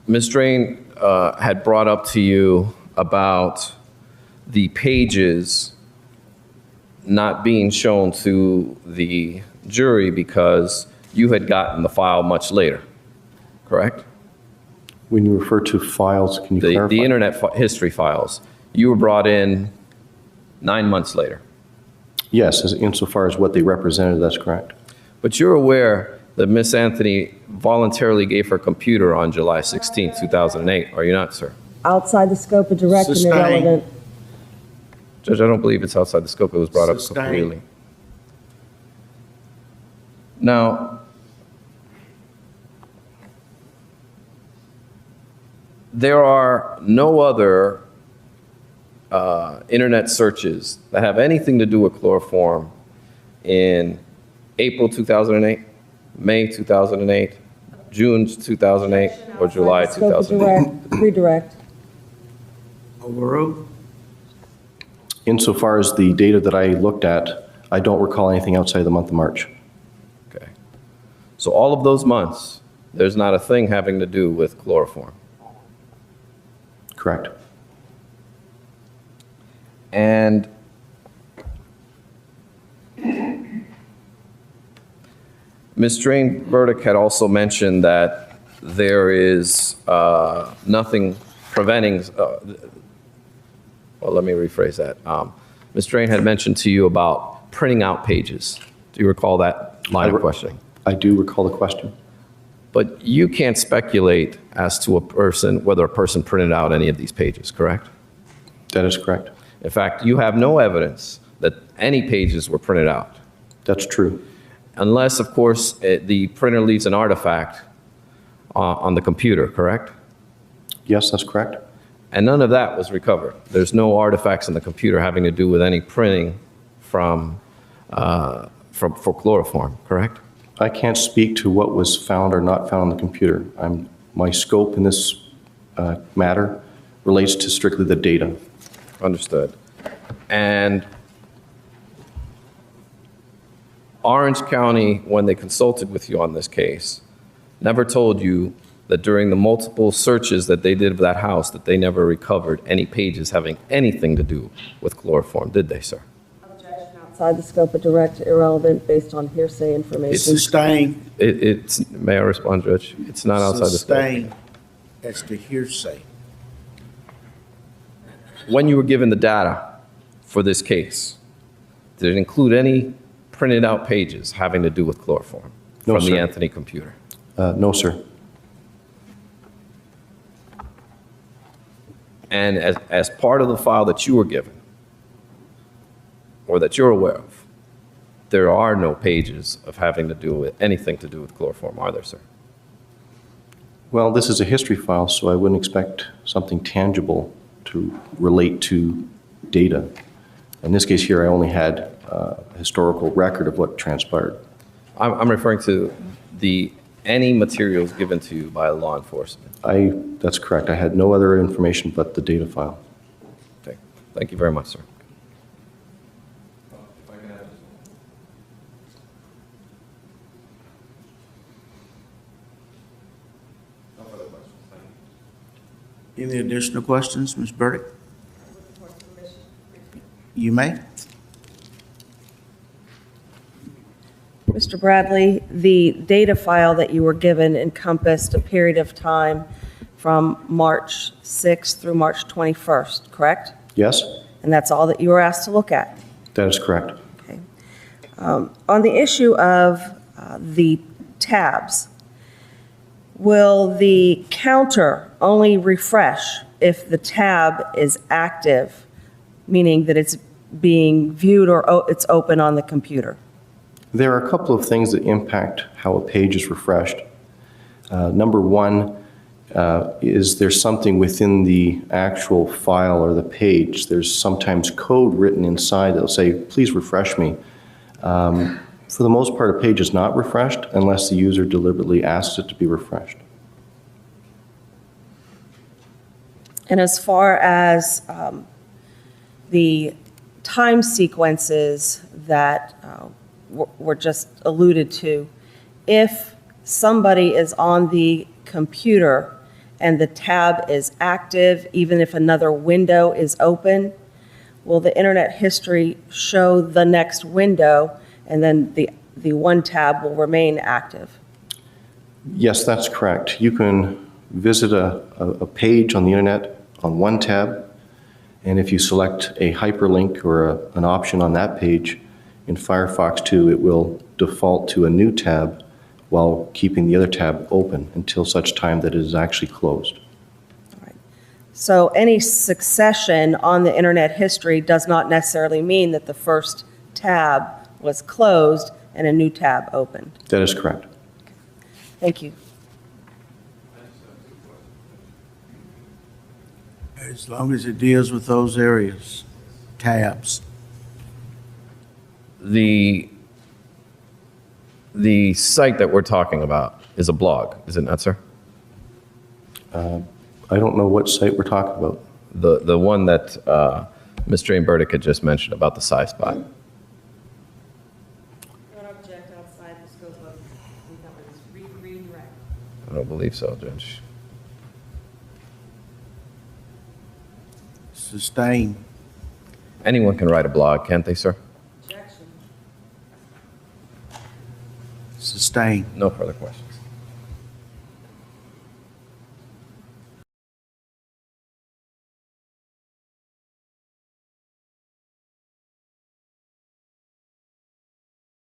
Ms. Drain had brought up to you about the pages not being shown to the jury because you had gotten the file much later, correct? When you refer to files, can you clarify? The internet history files, you were brought in 9 months later. Yes, insofar as what they represented, that's correct. But you're aware that Ms. Anthony voluntarily gave her computer on July 16, 2008, are you not, sir? Outside the scope of direct and Sustained. irrelevant. Judge, I don't believe it's outside the scope. It was brought up Sustained. completely. Now, there are no other internet searches that have anything to do with chloroform in April 2008, May 2008, June 2008, or July Scope of 2008. direct, redirect. Overruled. Insofar as the data that I looked at, I don't recall anything outside the month of March. Okay. So all of those months, there's not a thing having to do with chloroform. Correct. And Ms. Drain Burdick had also mentioned that there is nothing preventing, well, let me rephrase that. Ms. Drain had mentioned to you about printing out pages. Do you recall that line of questioning? I do recall the question. But you can't speculate as to a person, whether a person printed out any of these pages, correct? That is correct. In fact, you have no evidence that any pages were printed out. That's true. Unless, of course, the printer leaves an artifact on the computer, correct? Yes, that's correct. And none of that was recovered. There's no artifacts in the computer having to do with any printing for chloroform, correct? I can't speak to what was found or not found on the computer. My scope in this matter relates to strictly the data. Understood. And Orange County, when they consulted with you on this case, never told you that during the multiple searches that they did of that house, that they never recovered any pages having anything to do with chloroform, did they, sir? Outside the scope of direct, irrelevant, based on hearsay information. Sustained. May I respond, Judge? It's not outside the scope. Sustained as to hearsay. When you were given the data for this case, did it include any printed out pages having to do with chloroform No, from the sir. Anthony computer? No, sir. And as part of the file that you were given, or that you're aware of, there are no pages of having to do with anything to do with chloroform, are there, sir? Well, this is a history file, so I wouldn't expect something tangible to relate to data. In this case here, I only had a historical record of what transpired. I'm referring to any materials given to you by law enforcement. That's correct. I had no other information but the data file. Okay. Thank you very much, sir. Any additional questions, Ms. Burdick? You may. Mr. Bradley, the data file that you were given encompassed a period of time from March 6th through March 21st, correct? Yes, And that's all that you were asked to look at? that is correct. Okay. On the issue of the tabs, will the counter only refresh if the tab is active, meaning that it's being viewed or it's open on the computer? There are a couple of things that impact how a page is refreshed. Number one is there's something within the actual file or the page. There's sometimes code written inside that'll say, please refresh me. For the most part, a page is not refreshed unless the user deliberately asks it to be refreshed. And as far as the time sequences that were just alluded to, if somebody is on the computer and the tab is active, even if another window is open, will the internet history show the next window and then the one tab will remain active? Yes, that's correct. You can visit a page on the internet on one tab, and if you select a hyperlink or an option on that page, in Firefox 2, it will default to a new tab while keeping the other tab open until such time that it is actually closed. All right. So any succession on the internet history does not necessarily mean that the first tab was closed and a new tab opened. That is correct. Thank you. As long as it deals with those areas, tabs. The site that we're talking about is a blog, is it not, sir? I don't know what site we're talking about. The one that Ms. Jane Burdick had just mentioned about the size spot. Don't object outside the scope of the governance. Redirect. I don't believe so, Judge. Sustained. Anyone can write a blog, can't they, sir? Objection. Sustained. No further questions.